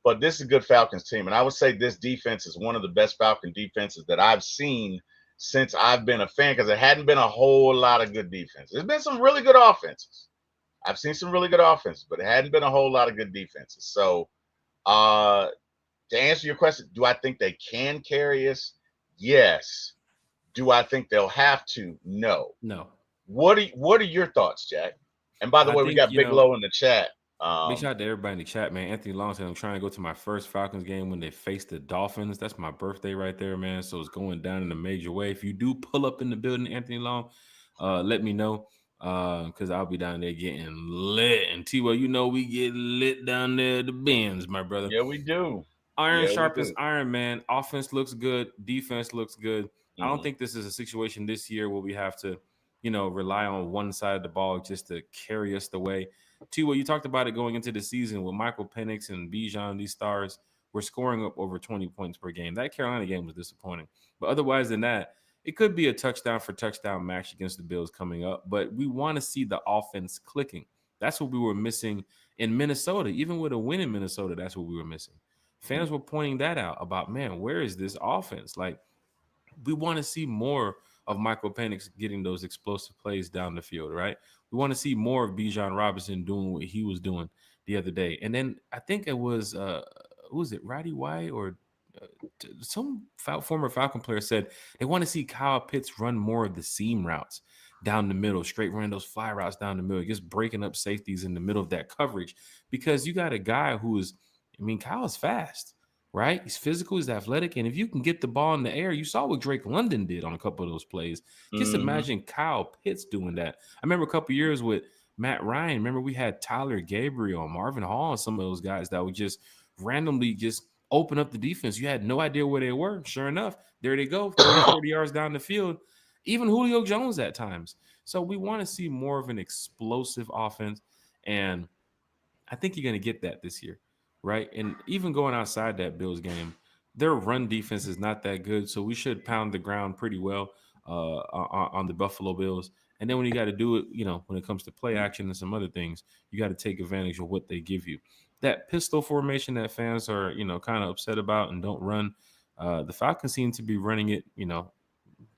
but this is a good Falcons team, and I would say this defense is one of the best Falcon defenses that I've seen since I've been a fan because there hadn't been a whole lot of good defense. There's been some really good offenses. I've seen some really good offenses, but it hadn't been a whole lot of good defenses. So, uh, to answer your question, do I think they can carry us? Yes. Do I think they'll have to? No. No. What are your thoughts, Jack? And by the I way, we think, got Big Low in the chat. big shout out to everybody in the chat, man. Anthony Long said I'm trying to go to my first Falcons game when they face the Dolphins. That's my birthday right there, man. So it's going down in a major way. If you do pull up in the building, Anthony Long, let me know. because I'll be down there getting lit. And T, well, we get lit down there at the bins, my brother. Yeah, we do. Iron Yeah, we sharpens do. iron, man. Offense looks good. Defense looks good. I don't Hmm. think this is a situation this year where we have to, rely on one side of the ball just to carry us the way. T, well, you talked about it going into the season with Michael Penix and Bijan, these stars were scoring up over 20 points per game. That Carolina game was disappointing. But otherwise than that, it could be a touchdown for touchdown match against the Bills coming up. But we want to see the offense clicking. That's what we were missing in Minnesota. Even with a win in Minnesota, that's what we were missing. Fans were pointing that out about, man, where is this offense? Like, we want to see more of Michael Penix getting those explosive plays down the field, right? We want to see more of Bijan Robinson doing what he was doing the other day. And then I think it was who was it, Roddy White or uh, some former Falcon player said they want to see Kyle Pitts run more of the seam routes down the middle, straight run those fly routes down the middle, just breaking up safeties in the middle of that coverage because you got a guy who is, I mean, Kyle's fast, right? He's physical, he's athletic, and if you can get the ball in the air, you saw what Drake London did on a couple of those plays. Just Hmm. imagine Kyle Pitts doing that. I remember a couple years with Matt Ryan. Remember we had Tyler Gabriel, Marvin Hall, and some of those guys that would just randomly just open up the defense. You had no idea where they were. Sure enough, there they go, 30, 40 yards down the field. Even Julio Jones at times. So we want to see more of an explosive offense. And I think you're going to get that this year, right? And even going outside that Bills game, their run defense is not that good, so we should pound the ground pretty well on the Buffalo Bills. And then when you got to do it, when it comes to play action and some other things, you got to take advantage of what they give you. That pistol formation that fans are, kind of upset about and don't run. The Falcons seem to be running it,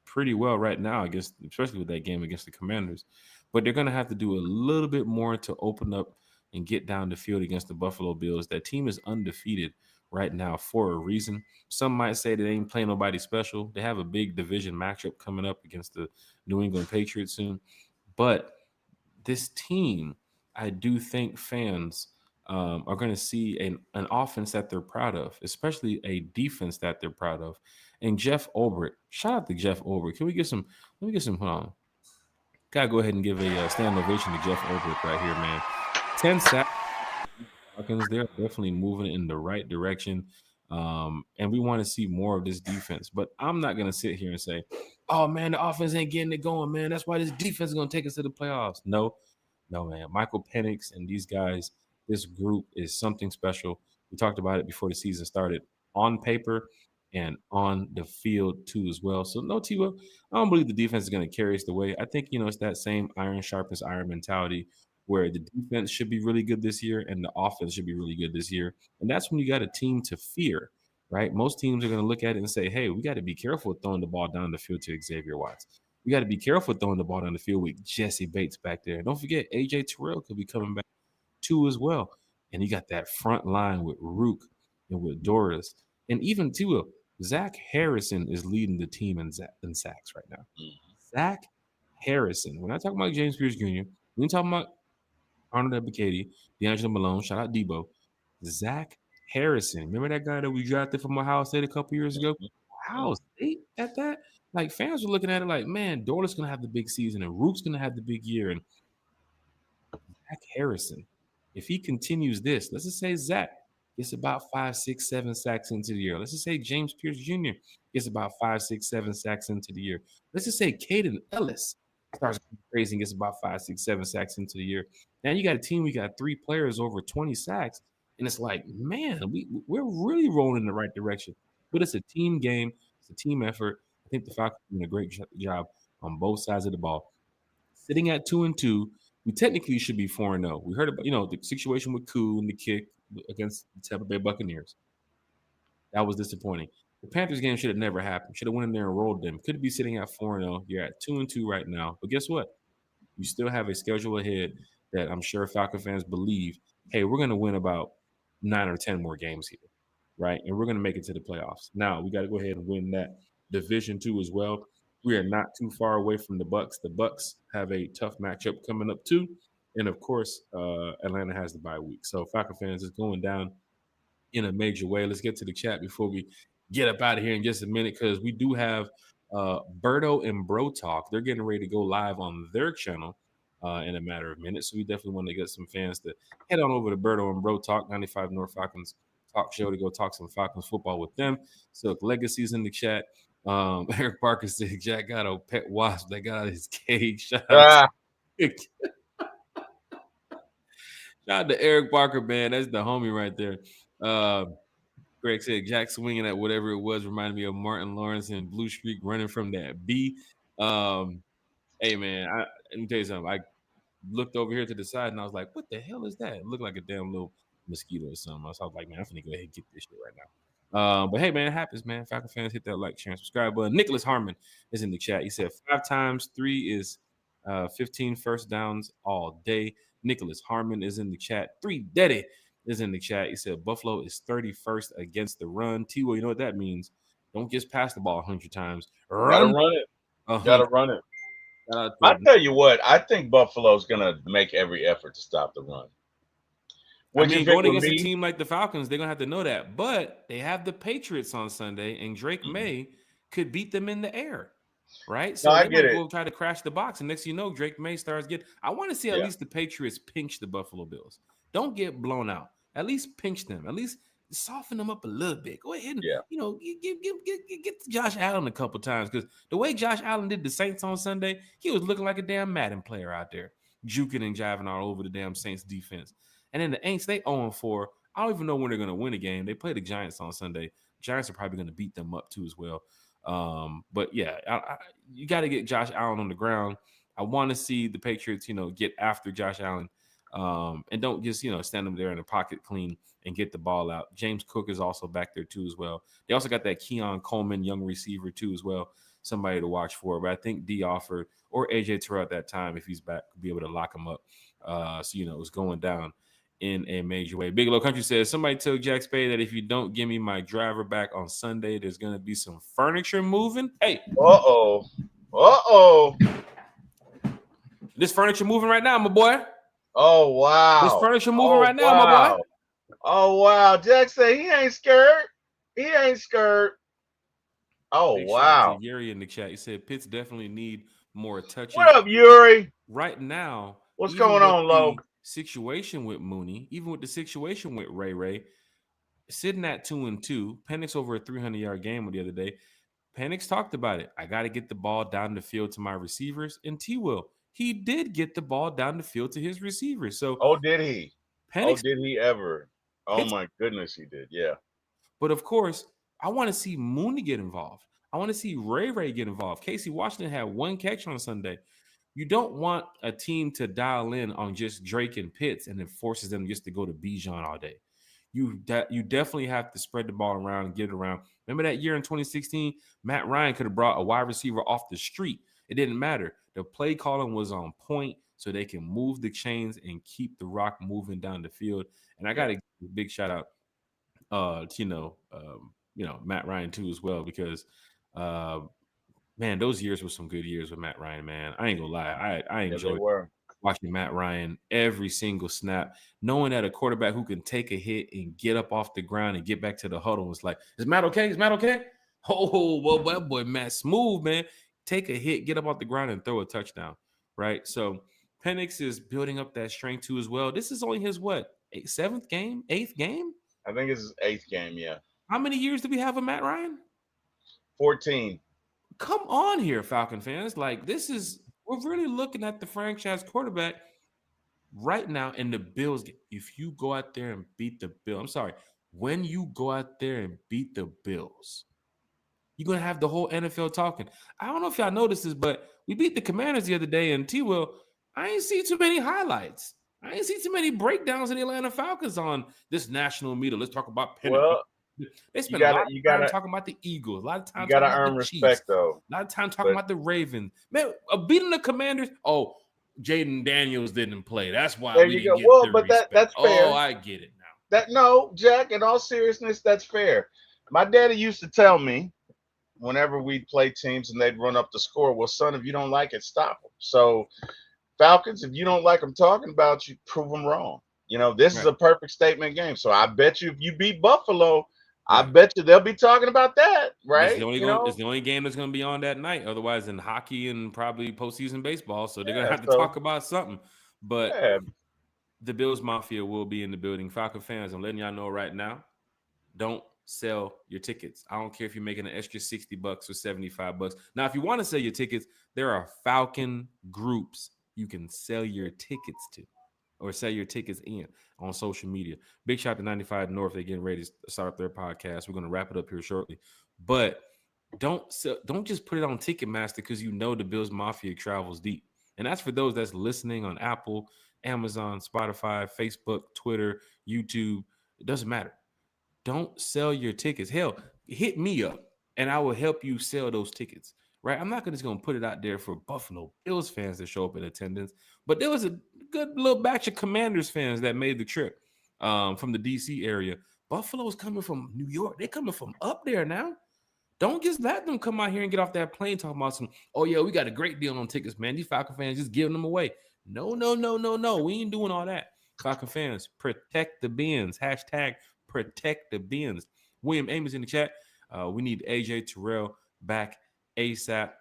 pretty well right now against, especially with that game against the Commanders. But they're going to have to do a little bit more to open up and get down the field against the Buffalo Bills. That team is undefeated right now for a reason. Some might say they ain't playing nobody special. They have a big division matchup coming up against the New England Patriots soon. But this team, I do think fans are going to see an offense that they're proud of, especially a defense that they're proud of. And Jeff Ulbrich, shout out to Jeff Ulbrich. Can we get some? Let me get some. Hold on. Gotta go ahead and give a stand ovation to Jeff Ulbrich right here, man. 10 sacks. Falcons, they're definitely moving in the right direction. And we want to see more of this defense. But I'm not going to sit here and say, oh, man, the offense ain't getting it going, man. That's why this defense is going to take us to the playoffs. No, no, man. Michael Penix and these guys, this group is something special. We talked about it before the season started on paper and on the field too as well. So no, T-Will, I don't believe the defense is going to carry us the way. I think, it's that same iron sharpens iron mentality where the defense should be really good this year and the offense should be really good this year. And that's when you got a team to fear, right? Most teams are going to look at it and say, hey, we got to be careful throwing the ball down the field to Xavier Watts. We got to be careful throwing the ball down the field with Jesse Bates back there. Don't forget, AJ Terrell could be coming back too as well. And you got that front line with Rook and with Doris. And even too, Zach Harrison is leading the team in sacks right now. Zach Harrison. We're not talking about James Pierce Jr. We're talking about Arnold Ebiketie, D'Angelo Malone, shout out Debo, Zach Harrison. Remember that guy that we drafted from Ohio State a couple years ago? Ohio State at that? Like fans were looking at it like, man, Dorland's gonna have the big season and Rook's gonna have the big year. And Zach Harrison, if he continues this, let's just say Zach gets about 5, 6, 7 sacks into the year. Let's just say James Pierce Jr. gets about 5, 6, 7 sacks into the year. Let's just say Caden Ellis starts going crazy and gets about 5, 6, 7 sacks into the year. Now you got a team, we got 3 players over 20 sacks, and it's like, man, we're really rolling in the right direction. But it's a team game, it's a team effort. I think the Falcons are doing a great job on both sides of the ball. Sitting at 2-2, we technically should be 4-0. We heard about, the situation with Koo and the kick against the Tampa Bay Buccaneers. That was disappointing. The Panthers game should have never happened. Should have went in there and rolled them. Could be sitting at 4-0. You're at 2-2 right now. But guess what? You still have a schedule ahead that I'm sure Falcon fans believe, hey, we're going to win about 9 or 10 more games here, right? And we're going to make it to the playoffs. Now we got to go ahead and win that division too as well. We are not too far away from the Bucks. The Bucks have a tough matchup coming up too, and of course, Atlanta has the bye week. So Falcon fans is going down in a major way. Let's get to the chat before we get up out of here in just a minute because we do have Berto and Bro Talk. They're getting ready to go live on their channel in a matter of minutes. So we definitely want to get some fans to head on over to Berto and Bro Talk 95 North Falcons talk show to go talk some Falcons football with them. Silk Legacy's in the chat. Eric Parker said Jack got a pet wasp that got out of his cage. Ah, Shout out to Eric Parker, man. That's the homie right there. Uh, Greg said Jack swinging at whatever it was reminded me of Martin Lawrence and Blue Streak running from that B. Um, hey man, let me tell you something. I looked over here to the side and I was like, "What the hell is that?" It looked like a damn little mosquito or something. So I was like, "Man, I'm finna go ahead and get this shit right now." But hey, man, it happens, man. Falcon fans, hit that like, share, and subscribe button. Nicholas Harmon is in the chat. He said 5 times 3 is 15 first downs all day. Nicholas Harmon is in the chat. 3 Daddy is in the chat. He said Buffalo is 31st against the run. T-Will, you know what that means? Don't just pass the ball 100 times. gotta Run run it. Gotta 100. run it. Shout out I to tell you what, I think Buffalo's gonna make every effort to stop the run. I Which, mean, if it going were against a me, team like the Falcons, they're gonna have to know that. But they have the Patriots on Sunday, and Drake May could beat them in the air, right? no, So I they get might it. go try to crash the box, and next you know, Drake May starts getting. I want to see at Yeah, least the Patriots pinch the Buffalo Bills. Don't get blown out. At least pinch them. At least soften them up a little bit. Go ahead and yeah. get Josh Allen a couple times because the way Josh Allen did the Saints on Sunday, he was looking like a damn Madden player out there, juking and jiving all over the damn Saints defense. And then the Aints, they 0-4. I don't even know when they're going to win a game. They play the Giants on Sunday. Giants are probably going to beat them up too as well. But yeah, you got to get Josh Allen on the ground. I want to see the Patriots, get after Josh Allen, and don't just stand them there in the pocket clean and get the ball out. James Cook is also back there too as well. They also got that Keon Coleman young receiver too as well, somebody to watch for. But I think D Offer or AJ Terrell at that time, if he's back, could be able to lock him up. So it's going down in a major way. Big Low Country says, somebody tell Jack Spade that if you don't give me my driver back on Sunday, there's going to be some furniture moving. Hey. Uh-oh. Uh-oh. This furniture moving right now, my boy. Oh, This wow. furniture moving Oh, right now, my boy. wow. Oh, wow. Jack said he ain't scared. He ain't scared. Oh, Big shout out to wow. Yuri in the chat. He said Pitts definitely need more What touches. up, Yuri? Right now, What's even going with on, the Lo? situation with Mooney, even with the situation with Ray, sitting at 2-2, Penix over a 300-yard game the other day. Penix talked about it. I got to get the ball down the field to my receivers. And T-Will, he did get the ball down the field to his receivers. So Oh, did he? Oh, Penix did he ever? Oh, hits. my goodness, he did. Yeah. But of course, I want to see Mooney get involved. I want to see Ray get involved. Casey Washington had 1 catch on Sunday. You don't want a team to dial in on just Drake and Pitts and it forces them just to go to Bijan all day. You definitely have to spread the ball around and get it around. Remember that year in 2016, Matt Ryan could have brought a wide receiver off the street. It didn't matter. The play calling was on point so they can move the chains and keep the rock moving down the field. And I got to give a big shout out Matt Ryan too as well because man, those years were some good years with Matt Ryan, man. I ain't gonna lie. I Yeah, they enjoyed were. watching Matt Ryan every single snap, knowing that a quarterback who can take a hit and get up off the ground and get back to the huddle was like, is Matt okay? Is Matt okay? Oh, well, that boy, Matt, smooth, man. Take a hit, get up off the ground and throw a touchdown, right? So Penix is building up that strength too as well. This is only his seventh game, eighth game? I think it's his 8th game, yeah. How many years do we have of Matt Ryan? 14. Come on here, Falcon fans. Like, we're really looking at the franchise quarterback right now in the Bills game. If you go out there and beat the Bills, I'm sorry, when you go out there and beat the Bills, you're going to have the whole NFL talking. I don't know if y'all noticed this, but we beat the Commanders the other day, and T-Will, I ain't see too many highlights. I ain't see too many breakdowns of the Atlanta Falcons on this national media. Let's talk about Penix. Well, They you spend a gotta, lot you of time gotta, talking about the Eagles, a lot of you time gotta talking about earn the Chiefs, respect, though. a lot of time talking But about the Ravens. Man, beating the Commanders. Oh, Jaden Daniels didn't play. That's why there we you didn't go. get Well, the but respect. that's Oh, fair. I get it now. No, Jack. In all seriousness, that's fair. My daddy used to tell me whenever we'd play teams and they'd run up the score, well, son, if you don't like it, stop them. So Falcons, if you don't like them talking about you, prove them wrong. This is Right. a perfect statement game. So I bet you if you beat Buffalo, I Right. bet you they'll be talking about that, It's right? the only You going. It's know, the only game that's going to be on that night. Otherwise, in hockey and probably postseason baseball, so they're going to yeah. have to So talk about something. But yeah, the Bills Mafia will be in the building. Falcon fans, I'm letting y'all know right now. Don't sell your tickets. I don't care if you're making an extra $60 or $75. Now, if you want to sell your tickets, there are Falcon groups you can sell your tickets to or sell your tickets in on social media. Big shout to 95 North. They're getting ready to start their podcast. We're going to wrap it up here shortly. But don't just put it on Ticketmaster because you know the Bills Mafia travels deep. And that's for those that's listening on Apple, Amazon, Spotify, Facebook, Twitter, YouTube. It doesn't matter. Don't sell your tickets. Hell, hit me up and I will help you sell those tickets. Right? I'm not just gonna put it out there for Buffalo Bills fans to show up in attendance, but there was a good little batch of Commanders fans that made the trip from the DC area. Buffalo's coming from New York. They're coming from up there now. Don't just let them come out here and get off that plane talking about some, oh yeah, we got a great deal on tickets, man. These Falcon fans just giving them away. No, no, no, no, no. We ain't doing all that. Falcon fans, protect the bins. Hashtag protect the bins. William Amos in the chat. We need AJ Terrell back ASAP.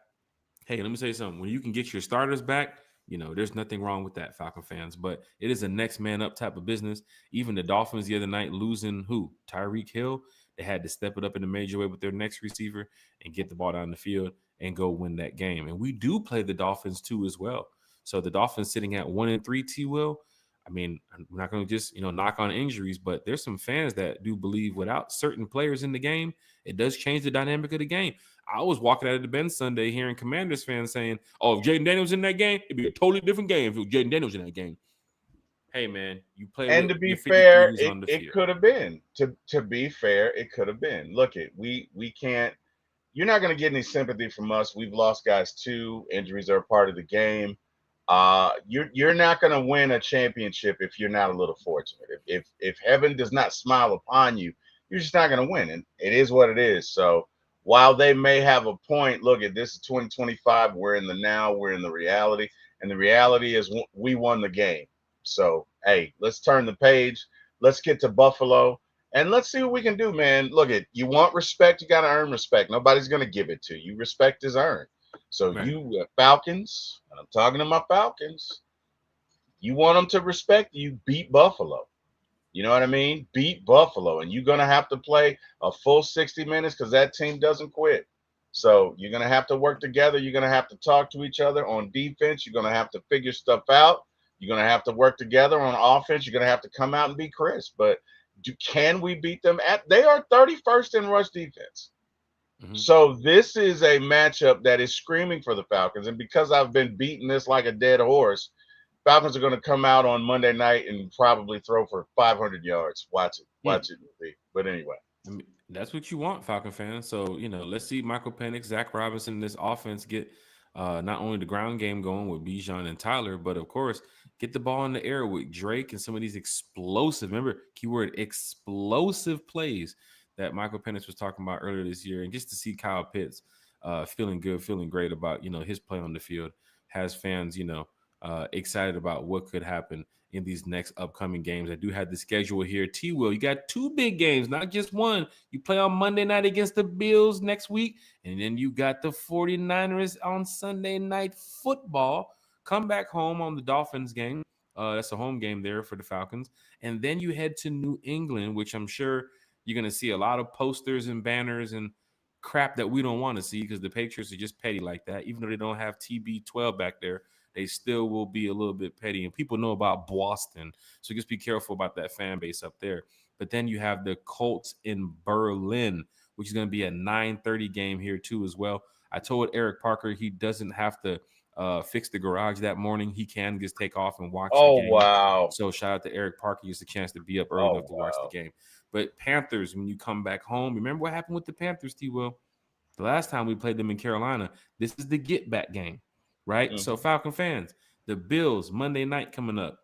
Hey, let me tell you something. When you can get your starters back, there's nothing wrong with that, Falcon fans. But it is a next man up type of business. Even the Dolphins the other night losing who? Tyreek Hill. They had to step it up in a major way with their next receiver and get the ball down the field and go win that game. And we do play the Dolphins too as well. So the Dolphins sitting at 1-3, T Will. I mean, I'm not going to just, knock on injuries, but there's some fans that do believe without certain players in the game, it does change the dynamic of the game. I was walking out of the bench Sunday hearing Commanders fans saying, "Oh, if Jaden Daniels in that game, it'd be a totally different game if it was Jaden Daniels in that game." Hey, man, you play and with to be your 53 fair, who's it, on the it field. could have been. To be fair, it could have been. Look, we can't. You're not going to get any sympathy from us. We've lost guys too. Injuries are a part of the game. You're not going to win a championship if you're not a little fortunate. If heaven does not smile upon you, you're just not going to win. And it is what it is. So while they may have a point, look at this is 2025. We're in the now. We're in the reality, and the reality is we won the game. So hey, let's turn the page. Let's get to Buffalo. And let's see what we can do, man. Look, at you want respect, you got to earn respect. Nobody's going to give it to you. Respect is earned. So Right. you Falcons, and I'm talking to my Falcons, you want them to respect you, beat Buffalo. You know what I mean? Beat Buffalo. And you're going to have to play a full 60 minutes because that team doesn't quit. So you're going to have to work together. You're going to have to talk to each other on defense. You're going to have to figure stuff out. You're going to have to work together on offense. You're going to have to come out and be crisp. But can we beat them? They are 31st in rush defense. Mm-hmm. So this is a matchup that is screaming for the Falcons. And because I've been beating this like a dead horse, Falcons are going to come out on Monday night and probably throw for 500 yards. Watch it. But anyway, I mean, that's what you want, Falcon fans. So, let's see Michael Penix, Zach Robinson, this offense get not only the ground game going with Bijan and Tyler, but of course, get the ball in the air with Drake and some of these explosive, remember, keyword explosive plays that Michael Penix was talking about earlier this year. And just to see Kyle Pitts feeling good, feeling great about, his play on the field has fans, excited about what could happen in these next upcoming games. I do have the schedule here. T Will, you got two big games, not just one. You play on Monday night against the Bills next week, and then you got the 49ers on Sunday night football. Come back home on the Dolphins game. That's a home game there for the Falcons. And then you head to New England, which I'm sure you're going to see a lot of posters and banners and crap that we don't want to see because the Patriots are just petty like that. Even though they don't have TB12 back there, they still will be a little bit petty. And people know about Boston. So just be careful about that fan base up there. But then you have the Colts in Berlin, which is going to be a 9:30 game here too as well. I told Eric Parker he doesn't have to fix the garage that morning. He can just take off and watch the oh game. wow, So shout out to Eric Parker. He gets a chance to be up early oh enough to watch the wow. game. But Panthers, when you come back home, remember what happened with the Panthers, T. Will? The last time we played them in Carolina, this is the get back game, right? So, Mm-hmm. Falcon fans, the Bills Monday night coming up.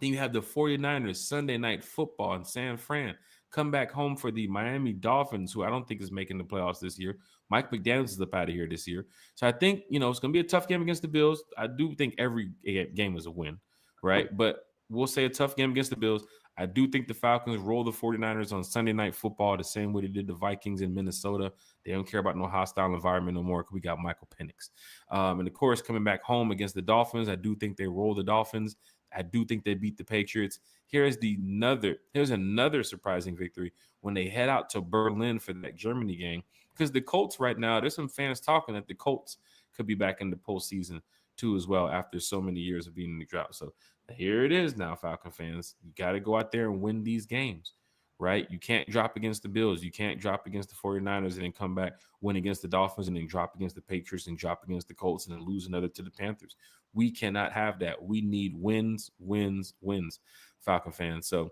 Then you have the 49ers Sunday night football in San Fran. Come back home for the Miami Dolphins, who I don't think is making the playoffs this year. Mike McDaniels is up out of here this year. So I think, it's going to be a tough game against the Bills. I do think every game is a win, right? But we'll say a tough game against the Bills. I do think the Falcons roll the 49ers on Sunday Night Football the same way they did the Vikings in Minnesota. They don't care about no hostile environment no more because we got Michael Penix. And of course, coming back home against the Dolphins, I do think they roll the Dolphins. I do think they beat the Patriots. Here's another surprising victory when they head out to Berlin for that Germany game. Because the Colts right now, there's some fans talking that the Colts could be back in the postseason too as well after so many years of being in the drought. So here it is now, Falcon fans. You got to go out there and win these games, right? You can't drop against the Bills. You can't drop against the 49ers and then come back, win against the Dolphins, and then drop against the Patriots and drop against the Colts and then lose another to the Panthers. We cannot have that. We need wins, wins, wins, Falcon fans. So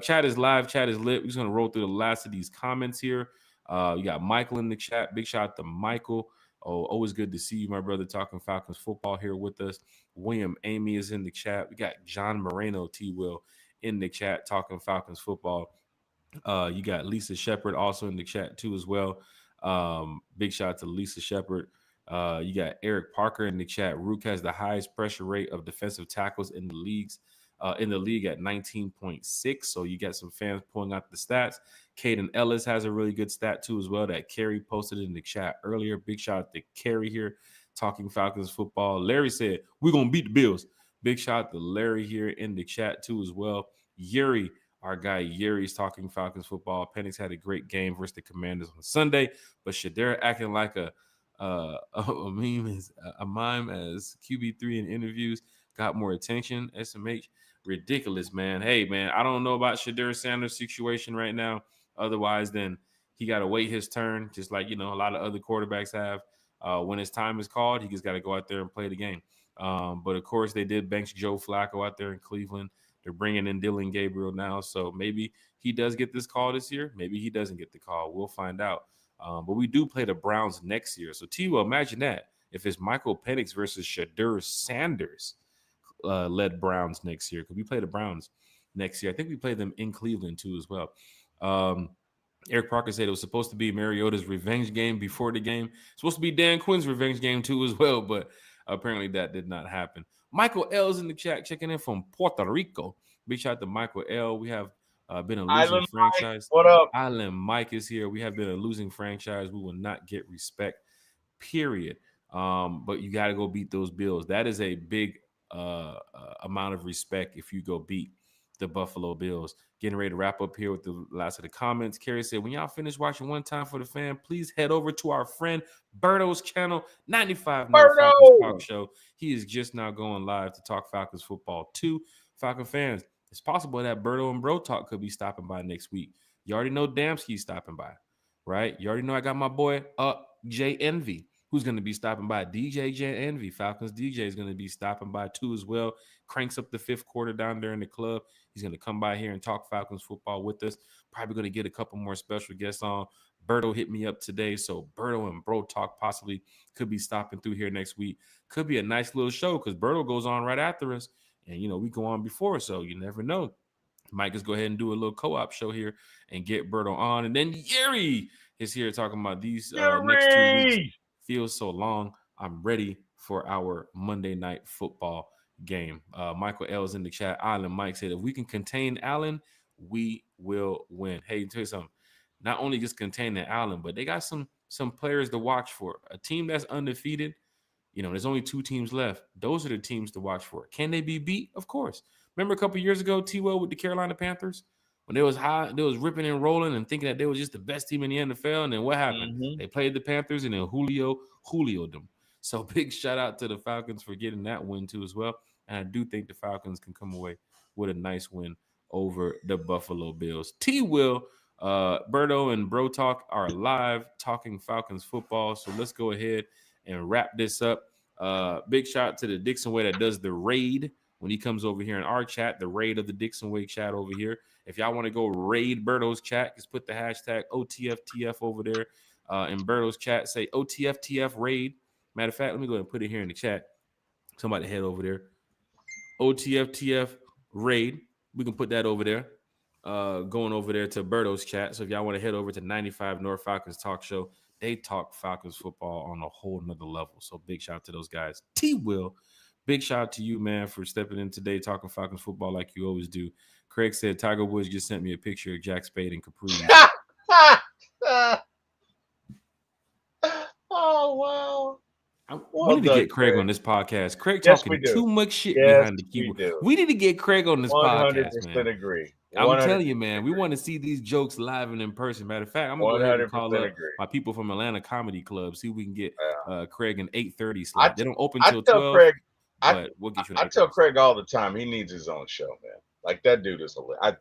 chat is live. Chat is lit. We're just going to roll through the last of these comments here. You got Michael in the chat. Big shout out to Michael. Oh, always good to see you, my brother, talking Falcons football here with us. William Amy is in the chat. We got John Moreno, T. Will, in the chat talking Falcons football. You got Lisa Shepard also in the chat too as well. Big shout out to Lisa Shepard. You got Eric Parker in the chat. Rook has the highest pressure rate of defensive tackles in the league at 19.6. So you got some fans pulling out the stats. Caden Ellis has a really good stat too as well that Kerry posted in the chat earlier. Big shout out to Kerry here talking Falcons football. Larry said, we're going to beat the Bills. Big shout out to Larry here in the chat too as well. Yuri, our guy Yuri's talking Falcons football. Penix had a great game versus the Commanders on Sunday, but Shedeur acting like a mime as QB3 in interviews got more attention. SMH, ridiculous, man. Hey, man, I don't know about Shedeur Sanders' situation right now. Otherwise, then he got to wait his turn, just like, a lot of other quarterbacks have. When his time is called, he just got to go out there and play the game. But, of course, they did bench Joe Flacco out there in Cleveland. They're bringing in Dylan Gabriel now. So maybe he does get this call this year. Maybe he doesn't get the call. We'll find out. But we do play the Browns next year. So, T-Will, imagine that. If it's Michael Penix versus Shedeur Sanders led Browns next year, because we play the Browns next year. I think we play them in Cleveland, too, as well. Eric Parker said it was supposed to be Mariota's revenge game before the game. It's supposed to be Dan Quinn's revenge game, too, as well. But apparently that did not happen. Michael L's in the chat checking in from Puerto Rico. Big shout out to Michael L. We have been a losing Island Mike, franchise. what up? Island Mike is here. We have been a losing franchise. We will not get respect, period. But you got to go beat those Bills. That is a big amount of respect if you go beat the Buffalo Bills. Getting ready to wrap up here with the last of the comments. Carrie said, when y'all finish watching One Time for the Fan, please head over to our friend Berto's channel, 95 North Falcons Talk Show. He is just now going live to talk Falcons football to Falcon fans. It's possible that Berto and Bro Talk could be stopping by next week. You already know Damski's stopping by, right? You already know I got my boy J Envy, who's going to be stopping by. DJ J Envy, Falcons DJ, is going to be stopping by too as well. Cranks up the fifth quarter down there in the club. He's going to come by here and talk Falcons football with us. Probably going to get a couple more special guests on. Berto hit me up today, so Berto and Bro Talk possibly could be stopping through here next week. Could be a nice little show because Berto goes on right after us, and we go on before, so you never know. Might just go ahead and do a little co-op show here and get Berto on, and then Yuri is here talking about these next 2 weeks. Feels so long. I'm ready for our Monday Night Football game. Michael L is in the chat. Allen Mike said, if we can contain Allen, we will win. Hey, tell you something. Not only just containing Allen, but they got some players to watch for. A team that's undefeated, there's only 2 teams left. Those are the teams to watch for. Can they be beat? Of course. Remember a couple years ago, T-Well with the Carolina Panthers? When they was high, they was ripping and rolling and thinking that they was just the best team in the NFL. And then what happened? Mm-hmm. They played the Panthers and then Julio'd them. So big shout out to the Falcons for getting that win too as well. And I do think the Falcons can come away with a nice win over the Buffalo Bills. T-Will, Berto and Bro Talk are live talking Falcons football. So let's go ahead and wrap this up. Big shout out to the Dixon Way that does the raid when he comes over here in our chat, the raid of the Dixon Way chat over here. If y'all want to go raid Berto's chat, just put the hashtag OTFTF over there in Berto's chat. Say OTFTF raid. Matter of fact, let me go ahead and put it here in the chat. Somebody head over there. OTFTF raid. We can put that over there. Going over there to Berto's chat. So if y'all want to head over to 95 North Falcons Talk Show, they talk Falcons football on a whole nother level. So big shout out to those guys. T-Will, big shout out to you, man, for stepping in today talking Falcons football like you always do. Craig said Tiger Woods just sent me a picture of Jack Spade and Caprice. Oh wow. We Well need to done, get Craig Craig. on this podcast. Craig Yes, we talking do. too much shit Yes, behind the we keyboard. do. We need to get Craig on this podcast, man. 100% agree. I'm telling you, 100% man, we want to see these jokes live and in person. Matter of fact, I'm gonna go ahead and call 100% up agree. my people from Atlanta Comedy Club, see if we can get Yeah. Craig an 8:30 I, slot. They t- don't open I till tell 12, Craig, I, but we'll get you an I 8:30 tell slot. Craig all the time he needs his own show, man. Like that dude is hilarious.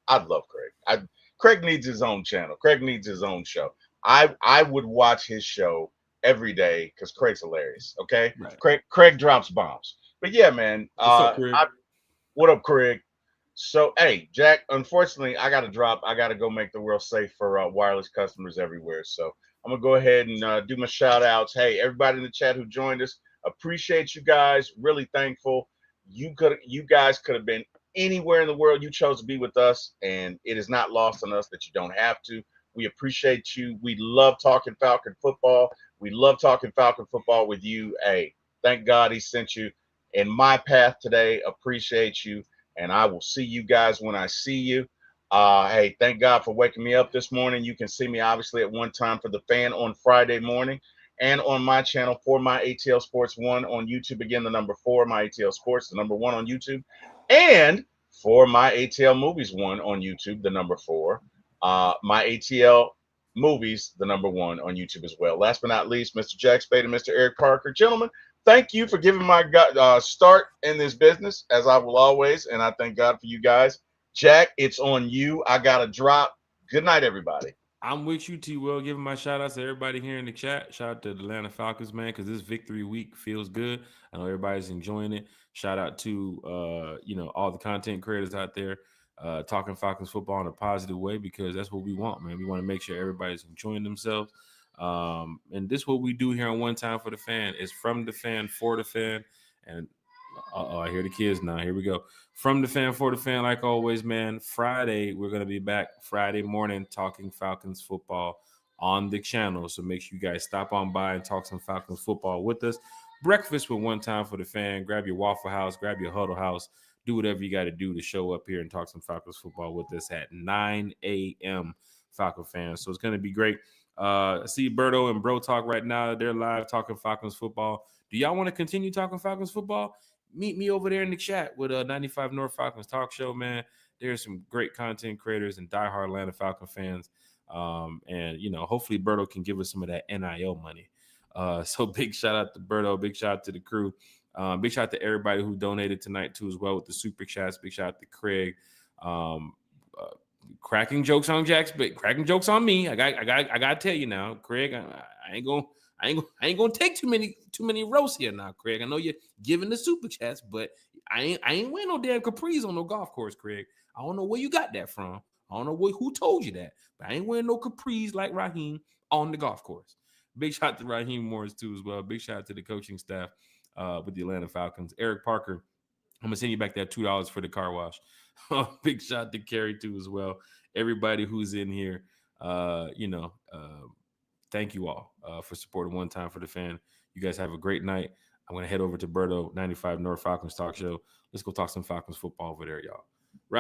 I love Craig. Craig needs his own channel. Craig needs his own show. I would watch his show every day because Craig's hilarious. Okay, Right. Craig drops bombs. But yeah, man. What's up, Craig? What up, Craig? So hey, Jack. Unfortunately, I got to drop. I got to go make the world safe for wireless customers everywhere. So I'm gonna go ahead and do my shout outs. Hey, everybody in the chat who joined us, appreciate you guys. Really thankful. You guys could have been anywhere in the world. You chose to be with us, and it is not lost on us that you don't have to. We appreciate you. We love talking Falcon football. We love talking Falcon football with you. Hey, thank God he sent you in my path today. Appreciate you, and I will see you guys when I see you. Hey, thank God for waking me up this morning. You can see me obviously at one time for the fan on Friday morning and on my channel for my ATL Sports 1 on YouTube. Again, the number 4, my ATL Sports, the number 1 on YouTube. And for my ATL Movies 1 on YouTube, the number 4. My ATL Movies, the number 1 on YouTube as well. Last but not least, Mr. Jack Spade and Mr. Eric Parker. Gentlemen, thank you for giving my start in this business, as I will always. And I thank God for you guys. Jack, it's on you. I got to drop. Good night, everybody. I'm with you, T. Will. Giving my shout outs to everybody here in the chat. Shout out to the Atlanta Falcons, man, because this victory week feels good. I know everybody's enjoying it. Shout out to all the content creators out there talking Falcons football in a positive way, because that's what we want, man. We want to make sure everybody's enjoying themselves. And this is what we do here on One Time for the Fan. It's from the fan for the fan. And I hear the kids now. Here we go. From the fan for the fan, like always, man. Friday, we're gonna be back Friday morning talking Falcons football on the channel. So make sure you guys stop on by and talk some Falcons football with us. Breakfast with One Time for the Fan. Grab your Waffle House, grab your Huddle House. Do whatever you got to do to show up here and talk some Falcons football with us at 9 a.m. Falcon fans. So it's gonna be great. I see Berto and Bro Talk right now. They're live talking Falcons football. Do y'all want to continue talking Falcons football? Meet me over there in the chat with 95 North Falcons Talk Show, man. There's some great content creators and diehard Atlanta Falcon fans. And, hopefully Berto can give us some of that NIL money. So big shout out to Berto. Big shout out to the crew. Big shout out to everybody who donated tonight, too, as well, with the super chats. Big shout out to Craig. Cracking jokes on Jack's, but cracking jokes on me. I gotta tell you now, Craig. I ain't gonna take too many roasts here now, Craig. I know you're giving the super chats, but I ain't wearing no damn capris on no golf course, Craig. I don't know where you got that from. I don't know who told you that, but I ain't wearing no capris like Raheem on the golf course. Big shout out to Raheem Morris too as well. Big shout out to the coaching staff with the Atlanta Falcons. Eric Parker, I'm gonna send you back that $2 for the car wash. Big shout to Carrie too as well. Everybody who's in here, thank you all for supporting One Time for the Fan. You guys have a great night. I'm gonna head over to Berto 95 North Falcons Talk Show. Let's go talk some Falcons football over there, y'all.